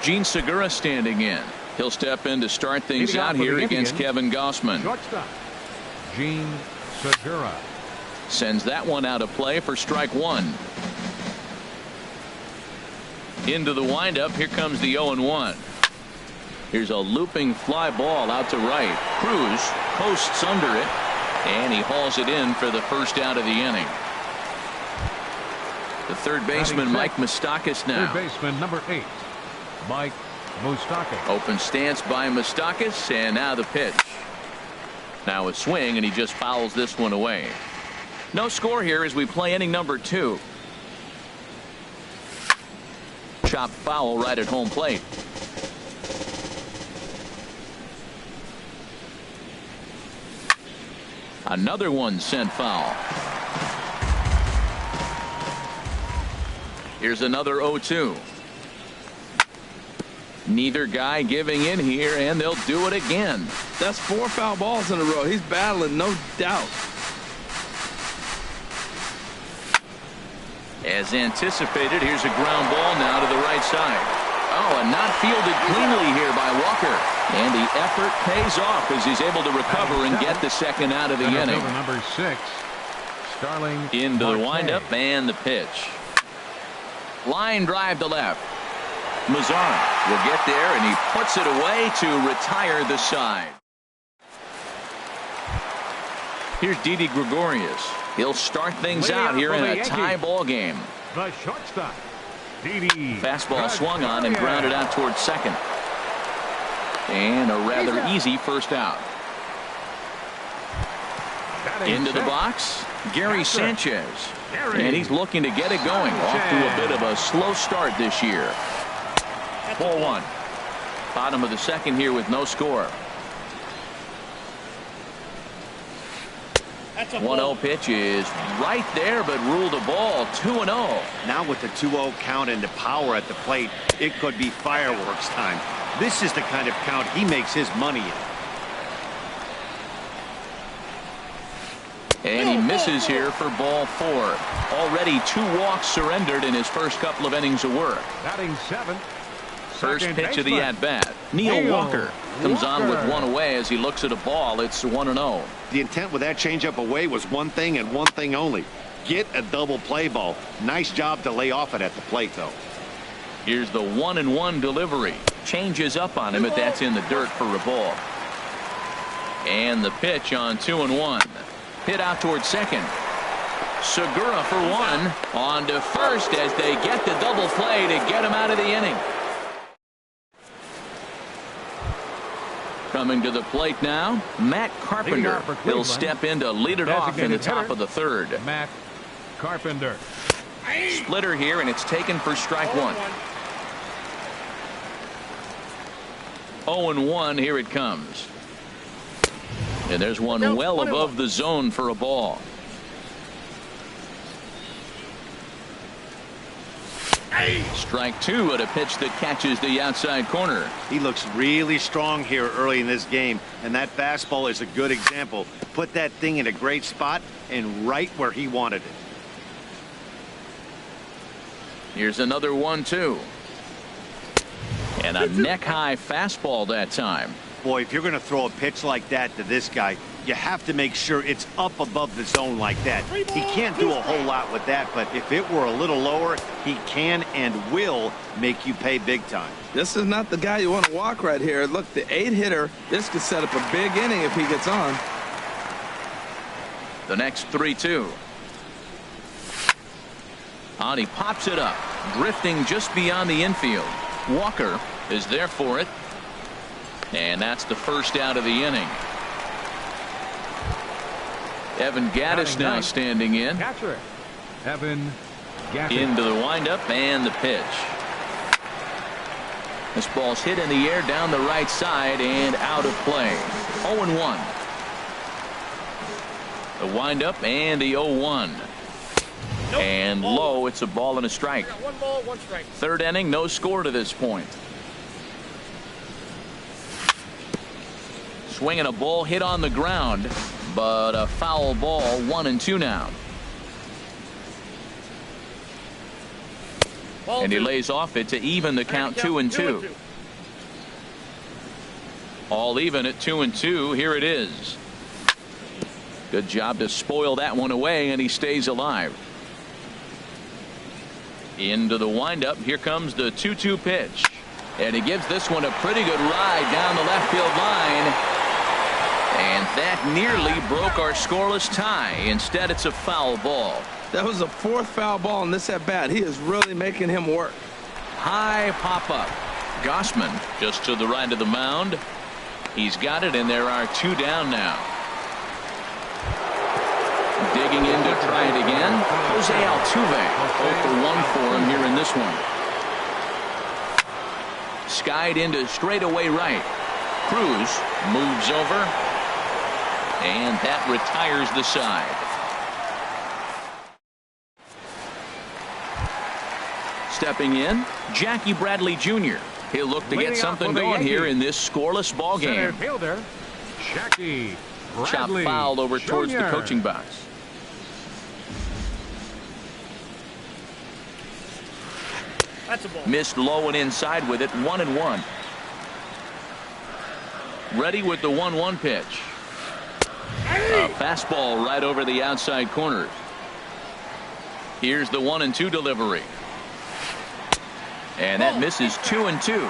Gene Segura standing in. He'll step in to start things out here against Kevin Gossman. Shortstop Gene Segura sends that one out of play for strike one. Into the windup. Here comes the 0-1. Here's a looping fly ball out to right. Cruz posts under it, and he hauls it in for the first out of the inning. The third baseman, Mike Moustakas, now. Third baseman, number 8, Mike Moustakas. Open stance by Moustakas, and now the pitch. Now a swing, and he just fouls this one away. No score here as we play inning number 2. Chop foul right at home plate. Another one sent foul. Here's another 0-2. Neither guy giving in here, and they'll do it again. That's 4 foul balls in a row. He's battling, no doubt. As anticipated, here's a ground ball now to the right side. Oh, and not fielded cleanly here by Walker. And the effort pays off as he's able to recover and get the second out of the inning. Number 6, Starling. Into the windup and the pitch. Line drive to left. Mazzara will get there, and he puts it away to retire the side. Here's Didi Gregorius. He'll start things out here in a tie ball game. The shortstop, Didi. Fastball swung on and grounded out towards second. And a rather easy first out. Into the box, Gary Sanchez. And he's looking to get it going. Off to a bit of a slow start this year. 4-1. Bottom of the second here with no score. 1-0 pitch is right there, but ruled a ball. 2-0. Now with the 2-0 count and the power at the plate, it could be fireworks time. This is the kind of count he makes his money in. And he misses here for ball 4. Already 2 walks surrendered in his first couple of innings of work. Batting 7. First pitch of the at-bat. Neil Walker comes on with one away as he looks at a ball. It's 1-0. The intent with that changeup away was one thing and one thing only. Get a double play ball. Nice job to lay off it at the plate, though. Here's the 1-1 delivery. Changes up on him, but that's in the dirt for a ball. And the pitch on 2-1. Hit out towards second. Segura for 1. On to first as they get the double play to get him out of the inning. Coming to the plate now, Matt Carpenter. He'll step in to lead it off in the top of the third. Matt Carpenter. Splitter here, and it's taken for strike 1. 0-1, here it comes. And there's one well above the zone for a ball. Strike 2 at a pitch that catches the outside corner. He looks really strong here early in this game, and that fastball is a good example. Put that thing in a great spot and right where he wanted it. Here's another 1-2. And a neck-high fastball that time. Boy, if you're going to throw a pitch like that to this guy, you have to make sure it's up above the zone like that. He can't do a whole lot with that, but if it were a little lower, he can and will make you pay big time. This is not the guy you want to walk right here. Look, the 8-hitter, this could set up a big inning if he gets on. The next 3-2. On, he pops it up, drifting just beyond the infield. Walker is there for it. And that's the first out of the inning. Evan Gaddis now standing in. Catcher, Evan Gaddis. Into the windup and the pitch. This ball's hit in the air down the right side and out of play. 0-1. The windup and the 0-1. And low, it's a ball and a strike. 1 ball, 1 strike. Third inning, no score to this point. Swinging a ball hit on the ground, but a foul ball. 1-2 now. And he lays off it to even the count. 2-2. All even at 2-2. Here it is. Good job to spoil that one away, and he stays alive. Into the windup. Here comes the 2-2 pitch. And he gives this one a pretty good ride down the left field line. And that nearly broke our scoreless tie. Instead, it's a foul ball. That was the 4th foul ball in this at bat. He is really making him work. High pop up. Gossman just to the right of the mound. He's got it, and there are 2 down now. Digging in to try it again. Jose Altuve. 0 for 1 for him here in this one. Skied into straightaway right. Cruz moves over. And that retires the side. Stepping in, Jackie Bradley Jr. He'll look to get something going here in this scoreless ball game. Center fielder, Jackie Chop Bradley fouled over towards the Jr. coaching box. That's a ball. Missed low and inside with it. 1-1. Ready with the 1-1 pitch. A fastball right over the outside corners. Here's the 1-2 delivery. And that misses 2-2.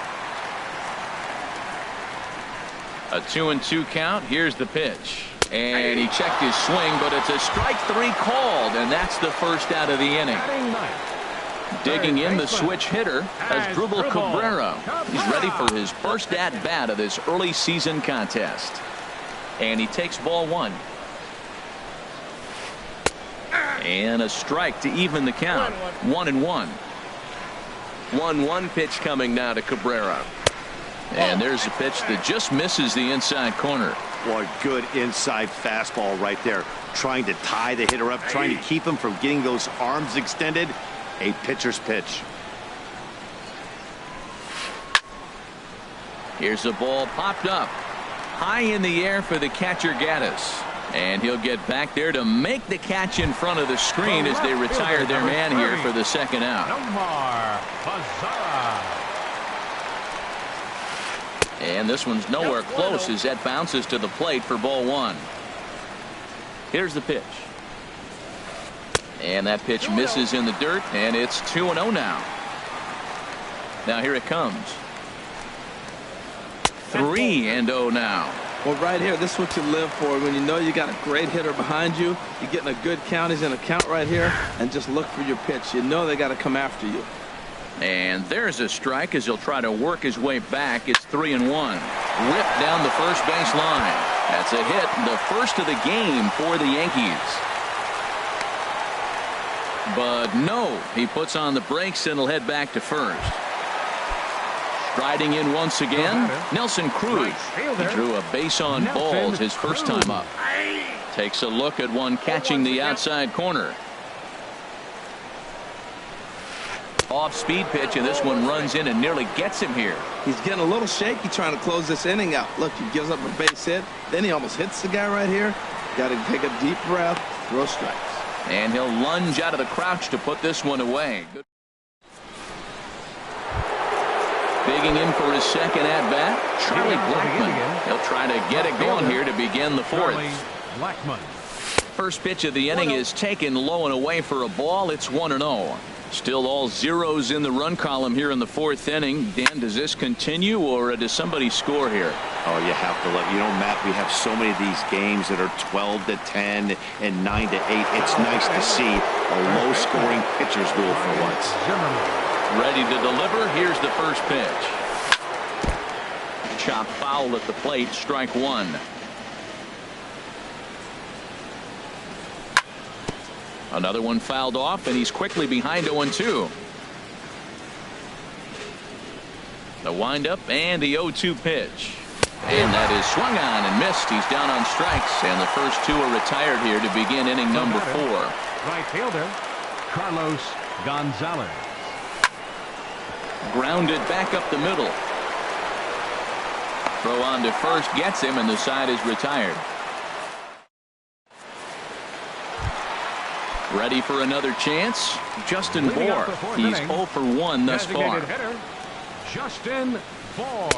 A 2-2 count. Here's the pitch. And he checked his swing, but it's a strike 3 called, and that's the first out of the inning. Digging in, the switch hitter as Drupal Cabrera. He's ready for his first at-bat of this early season contest. And he takes ball 1. And a strike to even the count. 1-1. 1-1 pitch coming now to Cabrera. And there's a pitch that just misses the inside corner. Boy, good inside fastball right there. Trying to tie the hitter up, trying to keep him from getting those arms extended. A pitcher's pitch. Here's the ball popped up high in the air for the catcher Gaddis. And he'll get back there to make the catch in front of the screen as they retire their man here for the second out. And this one's nowhere close as that bounces to the plate for ball 1. Here's the pitch. And that pitch misses in the dirt, and it's 2-0 now. Now here it comes. 3-0 now. Well, right here, this is what you live for. When you know you got a great hitter behind you, you're getting a good count. He's in a count right here, and just look for your pitch. You know they got to come after you. And there's a strike as he'll try to work his way back. It's 3-1. Ripped down the first base line. That's a hit, the first of the game for the Yankees. But no, he puts on the brakes and will head back to first. Striding in once again, Nelson Cruz. He drew a base on balls his first time up. Takes a look at one catching the outside corner. Off-speed pitch, and this one runs in and nearly gets him here. He's getting a little shaky trying to close this inning out. Look, he gives up a base hit. Then he almost hits the guy right here. Got to take a deep breath, throw strikes. And he'll lunge out of the crouch to put this one away. Good. Digging in for his second at-bat, Charlie Blackmon. He'll try to get it going here to begin the fourth. First pitch of the inning is taken low and away for a ball. It's 1-0. Still all zeros in the run column here in the fourth inning. Dan, does this continue, or does somebody score here? Oh, you have to let, Matt, we have so many of these games that are 12-10 and 9-8. It's nice to see a low-scoring pitcher's duel for once. Ready to deliver. Here's the first pitch. Chop foul at the plate. Strike 1. Another one fouled off, and he's quickly behind 0-2. The windup and the 0-2 pitch. And that is swung on and missed. He's down on strikes, and the first 2 are retired here to begin inning number 4. Right fielder, Carlos Gonzalez. Grounded back up the middle. Throw on to first gets him, and the side is retired. Ready for another chance? Justin Bour. He's 0 for 1 thus far. Justin for.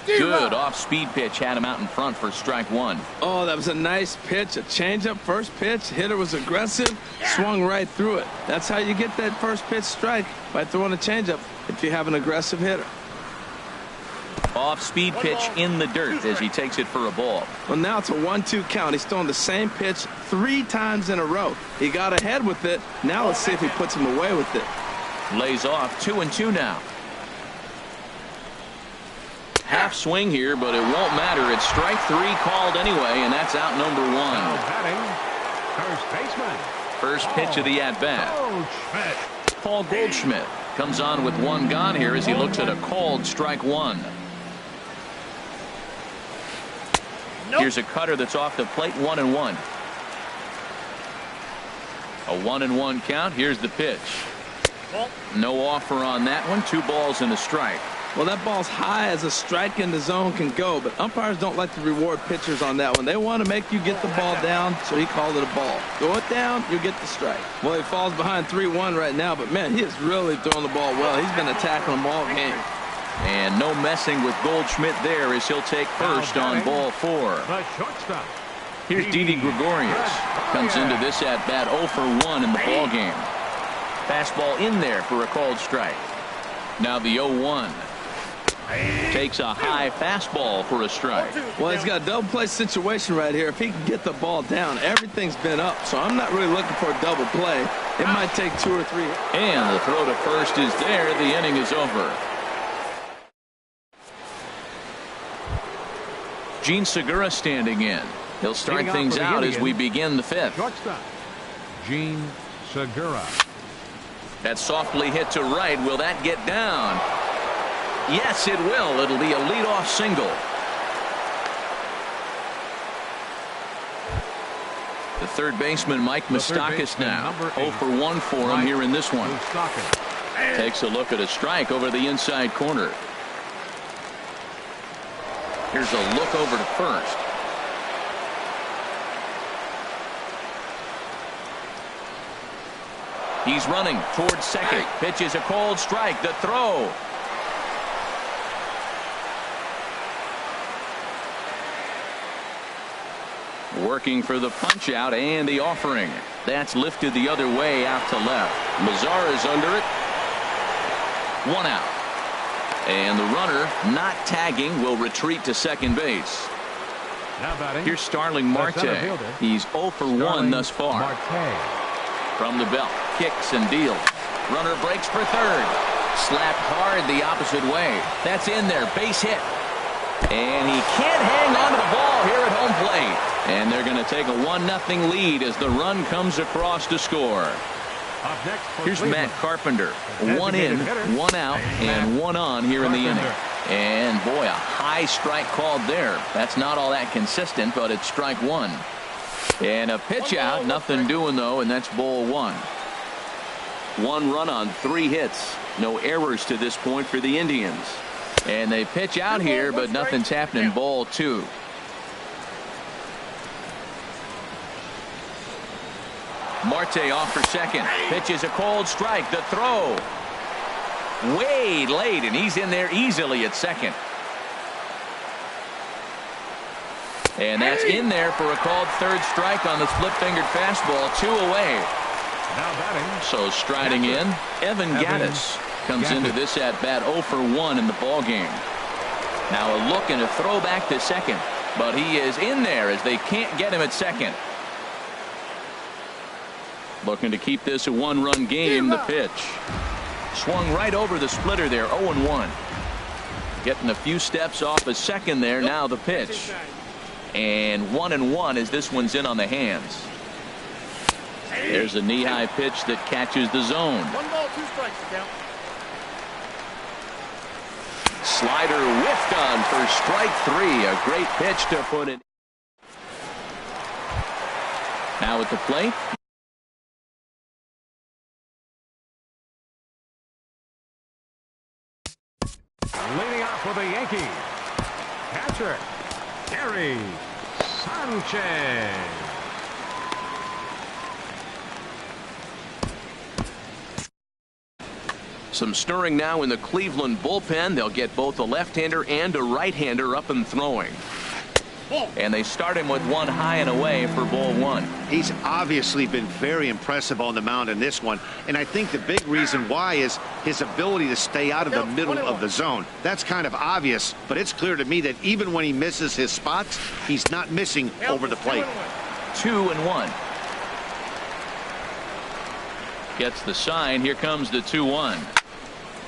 Good off-speed pitch had him out in front for strike one. Oh, that was a nice pitch, a changeup first pitch. Hitter was aggressive, swung right through it. That's how you get that first pitch strike, by throwing a changeup if you have an aggressive hitter. Off-speed pitch in the dirt as he takes it for a ball. Well, now it's a 1-2 count. He's throwing the same pitch 3 times in a row. He got ahead with it. Now let's see if he puts him away with it. Lays off 2-2 now. Half swing here, but it won't matter. It's strike 3 called anyway, and that's out number 1. Now batting, first baseman. First pitch of the at-bat. Paul Goldschmidt comes on with 1 gone here as he looks at a called strike 1. Here's a cutter that's off the plate, 1-1. A 1-1 count. Here's the pitch. No offer on that one. 2 balls and a strike. Well, that ball's high as a strike in the zone can go, but umpires don't like to reward pitchers on that one. They want to make you get the ball down, so he called it a ball. Throw it down, you get the strike. Well, he falls behind 3-1 right now, but man, he is really throwing the ball well. He's been attacking them all game. And no messing with Goldschmidt there as he'll take first on ball 4. The shortstop. Here's Didi Gregorius. Comes into this at-bat 0 for 1 in the ball game. Fastball in there for a called strike. Now the 0-1. Takes a high fastball for a strike. Well, he's got a double play situation right here. If he can get the ball down, everything's been up, so I'm not really looking for a double play. It might take 2 or 3. And the throw to first is there. The inning is over. Gene Segura standing in. He'll start things out as we begin the 5th. Shortstop, Gene Segura. That's softly hit to right. Will that get down? Yes, it will. It'll be a leadoff single. The third baseman, Mike Moustakas, now 0 for 1 for him here in this one. Takes a look at a strike over the inside corner. Here's a look over to first. He's running towards second. Pitch is a cold strike. The throw. Working for the punch out and the offering. That's lifted the other way out to left. Mazar is under it. 1 out. And the runner, not tagging, will retreat to second base. Now batting. Here's Starling Marte. He's 0 for 1 thus far. From the belt, kicks and deals. Runner breaks for third. Slapped hard the opposite way. That's in there. Base hit. And he can't hang on to the ball here at home plate. And they're going to take a 1-0 lead as the run comes across to score. Here's Matt Carpenter. 1 in, 1 out, and 1 on here in the inning. And boy, a high strike called there. That's not all that consistent, but it's strike 1. And a pitch out, nothing doing though, and that's ball 1. 1 run on 3 hits. No errors to this point for the Indians. And they pitch out here, but nothing's happening. Ball 2. Marte off for second. Pitch is a cold strike. The throw. Way late, and he's in there easily at second. And that's in there for a called third strike on the split-fingered fastball. 2 away. Now batting. So striding in, Evan Gattis comes into this at-bat 0 for 1 in the ball game. Now a look and a throw back to second. But he is in there as they can't get him at second. Looking to keep this a 1-run game. The pitch. Swung right over the splitter there. 0-1. Getting a few steps off a second there. Now the pitch. And 1-1 as this one's in on the hands. There's a knee-high pitch that catches the zone. 1 ball, 2 strikes. Count. Slider whiffed on for strike 3. A great pitch to put it. Now at the plate. Leading off for the Yankees, catcher Gary Sanchez. Some stirring now in the Cleveland bullpen. They'll get both a left-hander and a right-hander up and throwing. And they start him with one high and away for ball one. He's obviously been very impressive on the mound in this one, and I think the big reason why is his ability to stay out of the middle of the zone. That's kind of obvious, but it's clear to me that even when he misses his spots, he's not missing over the plate. 2-1. Gets the sign. Here comes the 2-1.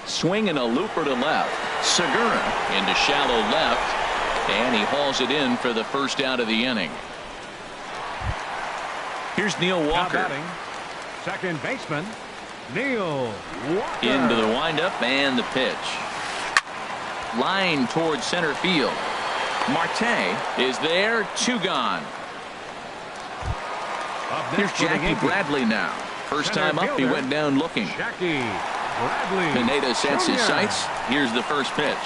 Swinging a looper to left. Segura into shallow left. And he hauls it in for the first out of the inning. Here's Neil Walker. Now batting, second baseman, Neil Walker. Into the windup and the pitch. Line towards center field. Marte is there. 2 gone. Here's Jackie Bradley now. First time up, he went down looking. Jackie Bradley. Pineda sets his sights. Here's the first pitch.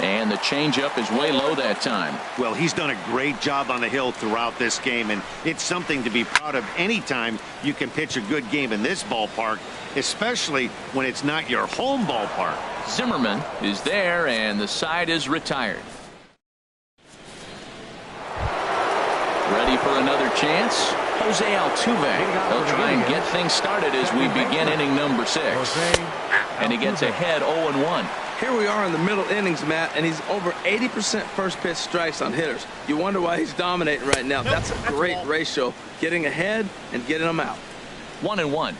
And the changeup is way low that time. Well, he's done a great job on the hill throughout this game, and it's something to be proud of anytime you can pitch a good game in this ballpark, especially when it's not your home ballpark. Zimmerman is there, and the side is retired. Ready for another chance? Jose Altuve. He'll try and get things started as we begin inning number 6. And he gets ahead 0-1. Here we are in the middle innings, Matt, and he's over 80% first pitch strikes on hitters. You wonder why he's dominating right now. That's a great ratio, getting ahead and getting them out. 1-1.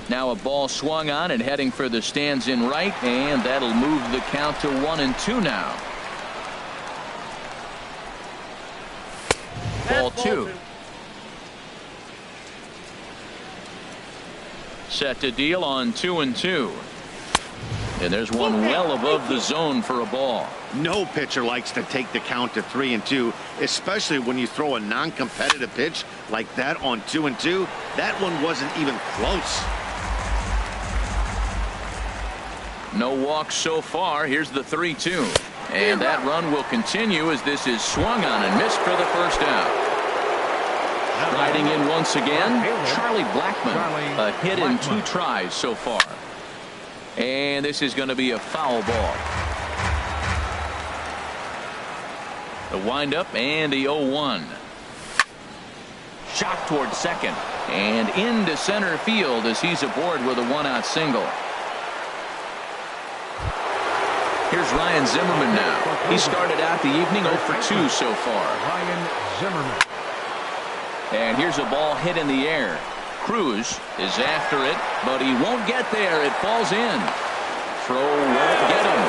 Now a ball swung on and heading for the stands in right, and that'll move the count to 1-2 now. Ball 2. Set to deal on 2-2. And there's one well above the zone for a ball. No pitcher likes to take the count to 3-2, especially when you throw a non-competitive pitch like that on 2-2. That one wasn't even close. No walks so far. Here's the 3-2. And that run will continue as this is swung on and missed for the first out. Riding in once again, Charlie Blackmon. A hit in 2 tries so far. And this is going to be a foul ball. The windup and the 0-1. Shot towards second. And into center field as he's aboard with a 1-out single. Here's Ryan Zimmerman now. He started out the evening 0 for 2 so far. Ryan Zimmerman. And here's a ball hit in the air. Cruz is after it, but he won't get there. It falls in. Throw won't get him.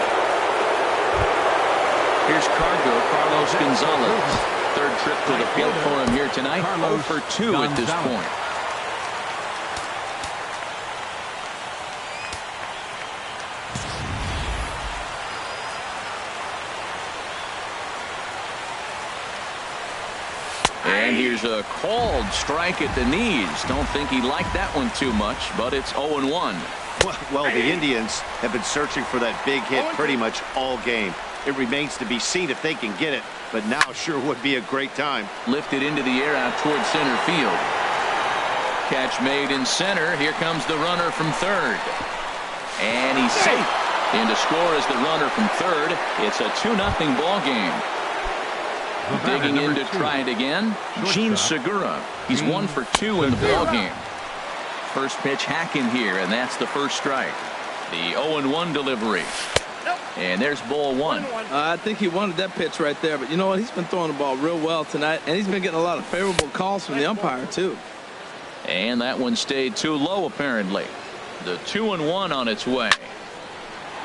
Here's Carlos Gonzalez. Third trip to the plate for him here tonight. 0 for 2 at this point. And here's a called strike at the knees. Don't think he liked that one too much, but it's 0-1. Well, the Indians have been searching for that big hit pretty much all game. It remains to be seen if they can get it, but now sure would be a great time. Lifted into the air out towards center field. Catch made in center. Here comes the runner from third. And he's safe. In to score is the runner from third. It's a 2-0 ball game. Digging in to try it again, Gene Segura. He's 1 for 2 in the ball game. First pitch hacking here, and that's the first strike. The 0-1 delivery. And there's ball 1. I think he wanted that pitch right there, but you know what? He's been throwing the ball real well tonight, and he's been getting a lot of favorable calls from the umpire, too. And that one stayed too low, apparently. The 2-1 on its way.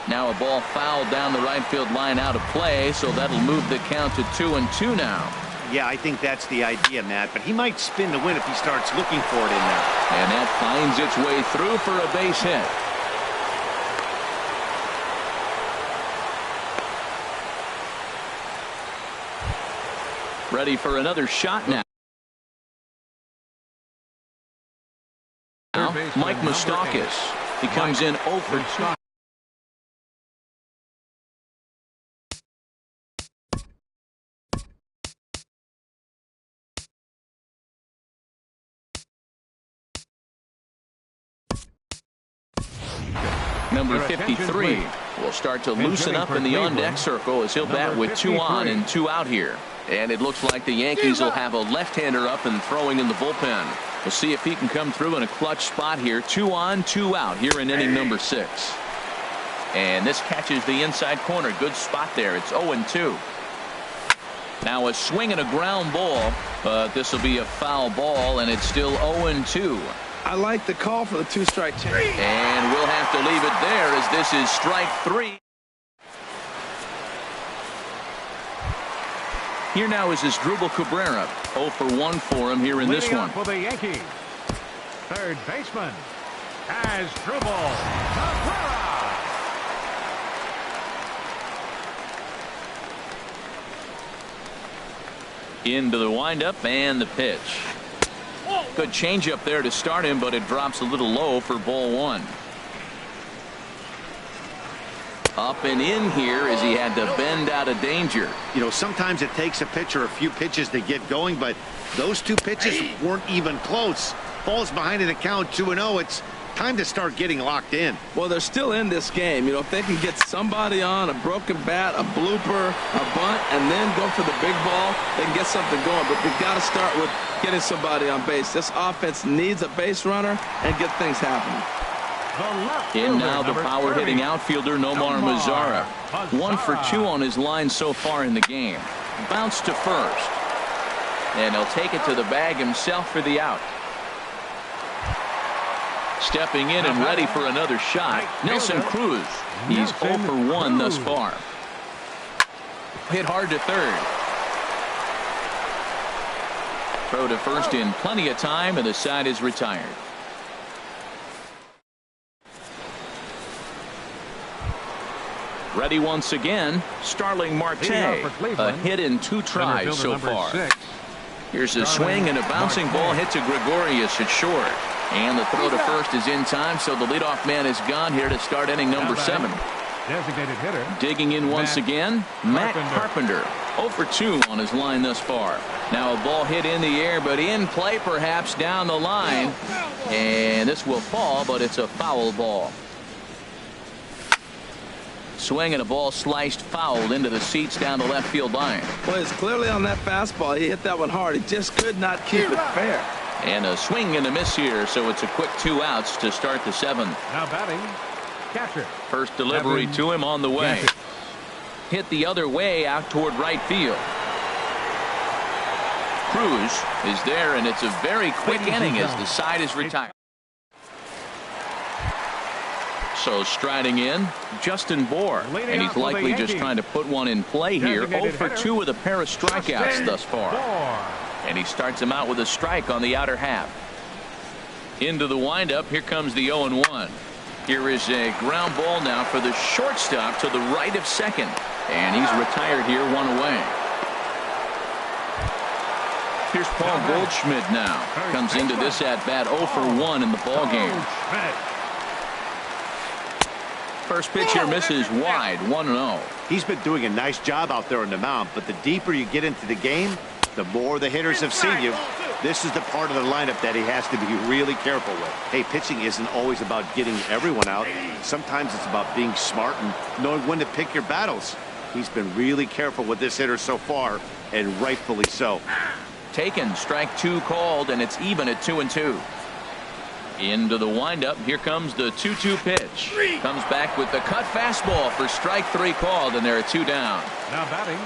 Now a ball fouled down the right field line out of play, so that'll move the count to 2-2 now. Yeah, I think that's the idea, Matt, but he might spin the win if he starts looking for it in there. And that finds its way through for a base hit. Ready for another shot now. Mike Moustakas. He comes in 0 for 2. Number 53 will start to loosen up in the on-deck circle as he'll bat with 2 on and 2 out here. And it looks like the Yankees will have a left-hander up and throwing in the bullpen. We'll see if he can come through in a clutch spot here. 2 on, 2 out here in inning number 6. And this catches the inside corner. Good spot there. It's 0-2. Now a swing and a ground ball, but this will be a foul ball, and it's still 0-2. I like the call for the 2-strike change. And we'll have to leave it there as this is strike 3. Here now is Asdrubal Cabrera. 0 for 1 for him here in this one. For the Yankees, third baseman, Asdrubal Cabrera. Into the windup and the pitch. Good changeup there to start him, but it drops a little low for ball 1. Up and in here as he had to bend out of danger. You know, sometimes it takes a pitcher a few pitches to get going, but those 2 pitches weren't even close. Falls behind in the count 2-0. It's time to start getting locked in. Well, they're still in this game. You know, if they can get somebody on, a broken bat, a blooper, a bunt, and then go for the big ball, they can get something going. But they've got to start with getting somebody on base. This offense needs a base runner and get things happening. In now the power-hitting outfielder Nomar Mazara. 1 for 2 on his line so far in the game. Bounce to first. And he'll take it to the bag himself for the out. Stepping in and ready for another shot, Nelson Cruz. He's 0 for 1 thus far. Hit hard to third. Throw to first in plenty of time, and the side is retired. Ready once again, Starling Marte. A hit in 2 tries so far. Here's a swing and a bouncing ball hit to Gregorius at short. And the throw to first is in time, so the leadoff man is gone here to start inning number 7. Designated hitter. Digging in once again, Matt Carpenter. 0 for 2 on his line thus far. Now a ball hit in the air, but in play perhaps down the line. And this will fall, but it's a foul ball. Swing and a ball sliced foul into the seats down the left field line. Well, it's clearly on that fastball. He hit that one hard. He just could not keep it fair. And a swing and a miss here, so it's a quick 2 outs to start the 7th. Now batting, catcher. First delivery to him on the way. Hit the other way out toward right field. Cruz is there, and it's a very quick inning as the side is retired. So striding in, Justin Bour, and he's likely just trying to put one in play here. 0 for 2 with a pair of strikeouts thus far. And he starts him out with a strike on the outer half. Into the windup, here comes the 0-1. Here is a ground ball now for the shortstop to the right of second. And he's retired here, 1 away. Here's Paul Goldschmidt now. Comes into this at-bat 0 for 1 in the ballgame. First pitch here misses wide, 1-0. He's been doing a nice job out there on the mound, but the deeper you get into the game, the more the hitters have seen you. This is the part of the lineup that he has to be really careful with. Hey, pitching isn't always about getting everyone out. Sometimes it's about being smart and knowing when to pick your battles. He's been really careful with this hitter so far, and rightfully so. Taken, strike 2 called, and it's even at 2-2. Into the windup, here comes the 2-2 pitch. Comes back with the cut fastball for strike 3 called, and there are 2 down. Now batting.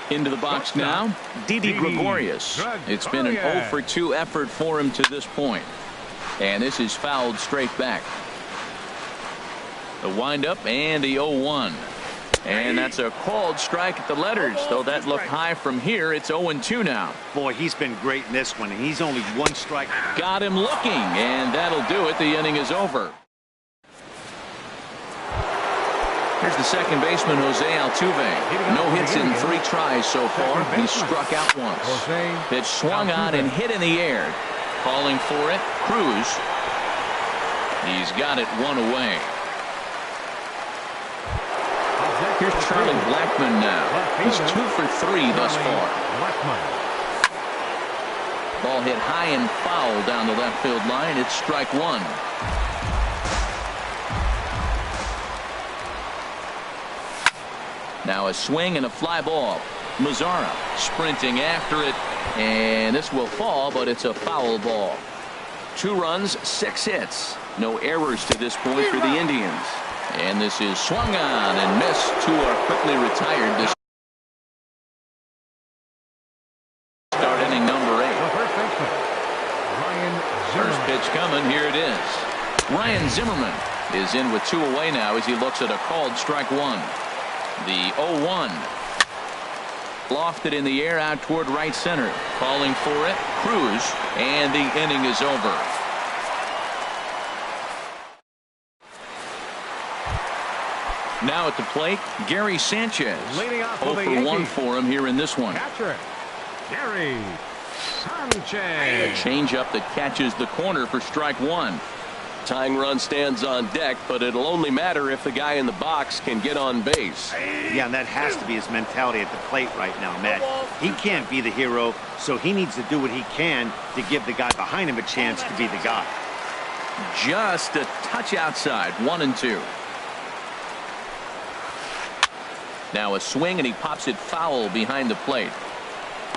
Into the box now, Didi Gregorius. It's been an 0 for 2 effort for him to this point. And this is fouled straight back. The windup and the 0-1. And that's a called strike at the letters, though that looked high from here. It's 0-2 now. Boy, he's been great in this one, and he's only 1 strike. Got him looking, and that'll do it. The inning is over. Here's the second baseman, Jose Altuve. No hits in 3 tries so far. He struck out once. Pitch swung on and hit in the air. Calling for it, Cruz. He's got it 1 away. Here's Charlie Blackmon now. He's 2 for 3 thus far. Ball hit high and foul down the left field line. It's strike 1. Now a swing and a fly ball. Mazzara sprinting after it, and this will fall, but it's a foul ball. 2 runs, 6 hits. No errors to this point for the Indians. And this is swung on and missed. 2 are quickly retired. This start inning number 8. First pitch coming. Here it is. Ryan Zimmerman is in with 2 away now as he looks at a called strike 1. The 0-1. Lofted in the air out toward right center. Calling for it. Cruz. And the inning is over. Now at the plate, Gary Sanchez. 0 for 1 for him here in this one. Catcher, Gary Sanchez. A changeup that catches the corner for strike 1. Tying run stands on deck, but it'll only matter if the guy in the box can get on base. Yeah, and that has to be his mentality at the plate right now, Matt. He can't be the hero, so he needs to do what he can to give the guy behind him a chance to be the guy. Just a touch outside. 1-2. Now a swing, and he pops it foul behind the plate.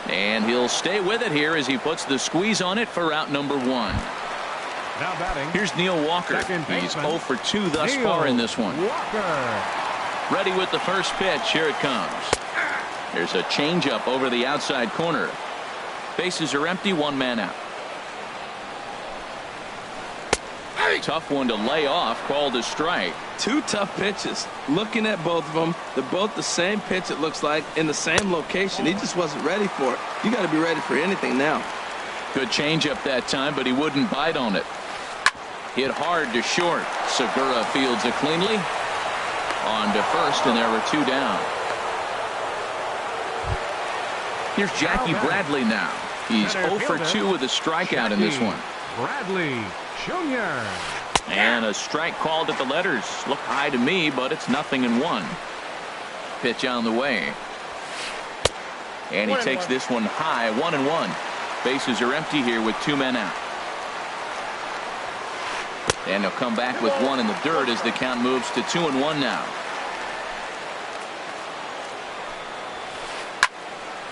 And he'll stay with it here as he puts the squeeze on it for out number 1. Now batting. Here's Neil Walker. He's 0 for 2 thus far in this one. Walker. Ready with the first pitch. Here it comes. There's a changeup over the outside corner. Bases are empty. 1 man out. Tough one to lay off. Called a strike. 2 tough pitches. Looking at both of them, they're both the same pitch, it looks like, in the same location. He just wasn't ready for it. You got to be ready for anything now. Good changeup that time, but he wouldn't bite on it. Hit hard to short. Segura fields it cleanly. On to first, and there were 2 down. Here's Jackie Bradley now. He's 0 for 2 with a strikeout in this one. Bradley Jr. And a strike called at the letters. Look high to me, but it's 0-1. Pitch on the way. And he takes this one high. 1-1. Bases are empty here with 2 men out. And he'll come back with 1 in the dirt as the count moves to 2-1 now.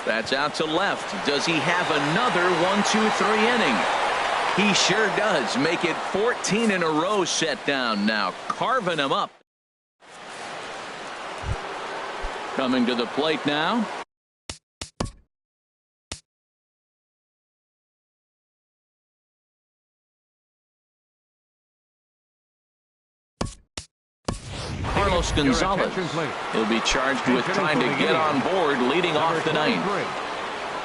That's out to left. Does he have another 1-2-3 inning? He sure does. Make it 14 in a row set down now. Carving him up. Coming to the plate now. Carlos Gonzalez. He'll be charged with trying to get on board, leading off the 9th.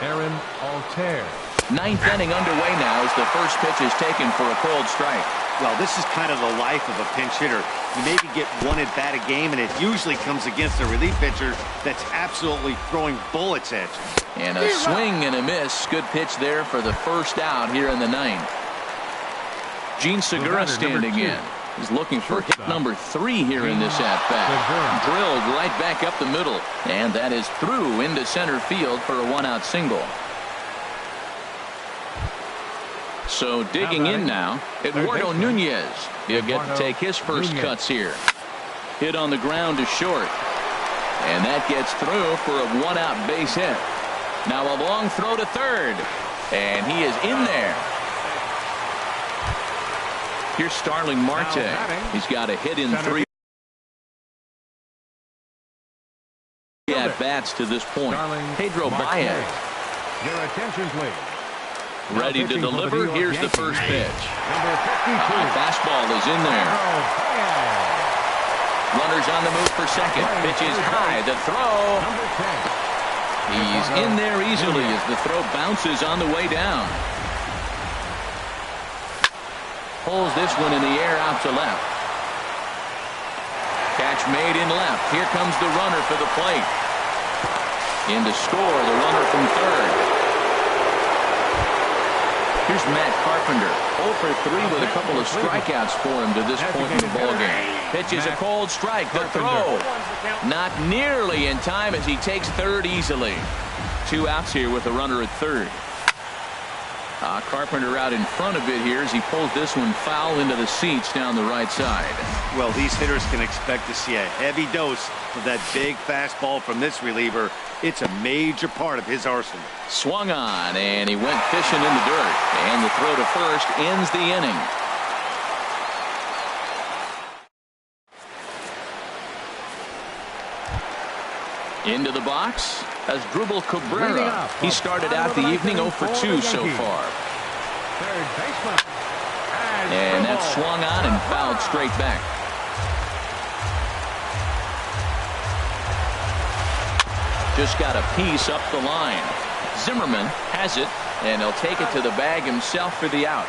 Aaron Altair. 9th inning underway now as the first pitch is taken for a called strike. Well, this is kind of the life of a pinch hitter. You maybe get 1 at bat a game, and it usually comes against a relief pitcher that's absolutely throwing bullets at you. And a swing and a miss. Good pitch there for the first out here in the 9th. Gene Segura standing in. He's looking for hit number 3 here in this at-bat. Drilled right back up the middle. And that is through into center field for a 1-out single. So digging in now, Eduardo Nunez. He'll get to take his first cuts here. Hit on the ground to short. And that gets through for a 1-out base hit. Now a long throw to third. And he is in there. Here's Starling Marte. He's got a hit in 3 at-bats to this point. Pedro Baez. Your attention, please. Ready to deliver. Here's the first pitch. Fastball is in there. Runners on the move for second. Pitch is high. The throw. He's in there easily as the throw bounces on the way down. Pulls this one in the air out to left. Catch made in left. Here comes the runner for the plate. In to score, the runner from third. Here's Matt Carpenter. 0 for 3 with a couple of strikeouts for him to this point in the ballgame. Pitch is a cold strike. The throw. Not nearly in time as he takes third easily. 2 outs here with a runner at third. Carpenter out in front of it here as he pulls this one foul into the seats down the right side. Well, these hitters can expect to see a heavy dose of that big fastball from this reliever. It's a major part of his arsenal. Swung on, and he went fishing in the dirt. And the throw to first ends the inning. Into the box as Drupal Cabrera. He started out the evening 0 for 2 so far. Third baseman. And that swung on and fouled straight back. Just got a piece up the line. Zimmerman has it, and he'll take it to the bag himself for the out.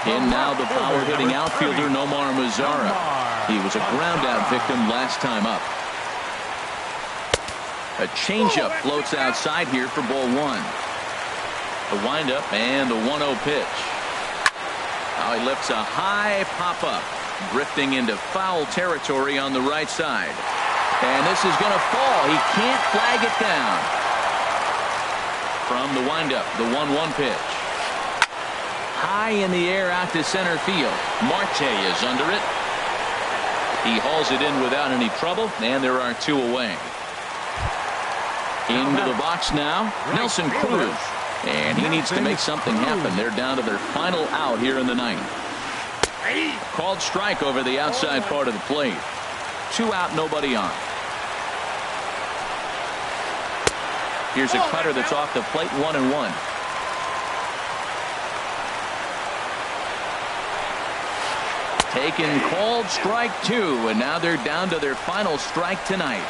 In now the power-hitting outfielder Nomar Mazara. He was a ground-out victim last time up. A changeup floats outside here for ball one. The windup and the 1-0 pitch. Now he lifts a high pop-up, drifting into foul territory on the right side. And this is going to fall. He can't flag it down. From the windup, the 1-1 pitch. High in the air out to center field. Marte is under it. He hauls it in without any trouble, and there are 2 away. Into the box now, Nelson Cruz. And he needs to make something happen. They're down to their final out here in the ninth. Called strike over the outside part of the plate. 2 out, nobody on. Here's a cutter that's off the plate, 1-1. Taken, called strike 2, and now they're down to their final strike tonight.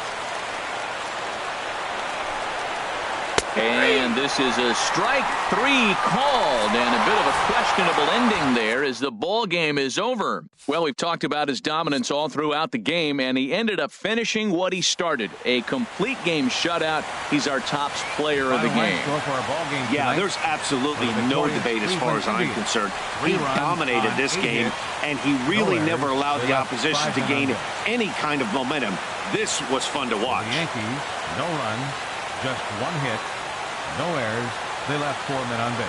And this is a strike 3 called, and a bit of a questionable ending there as the ball game is over. Well, we've talked about his dominance all throughout the game, and he ended up finishing what he started. A complete game shutout. He's our top player of the game. Yeah, there's absolutely no debate as far as I'm concerned. He dominated this game, and he really never allowed the opposition to gain any kind of momentum. This was fun to watch. The Yankees, no runs, just 1 hit. No errors. They left 4 men on base.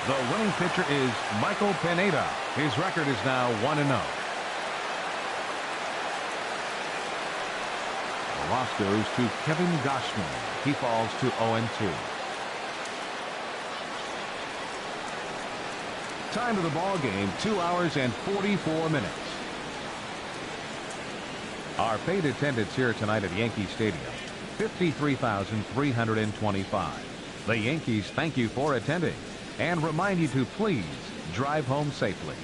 The winning pitcher is Michael Pineda. His record is now 1-0. The loss goes to Kevin Gossman. He falls to 0-2. Time of the ball game, 2 hours and 44 minutes. Our paid attendance here tonight at Yankee Stadium, 53,325. The Yankees thank you for attending and remind you to please drive home safely.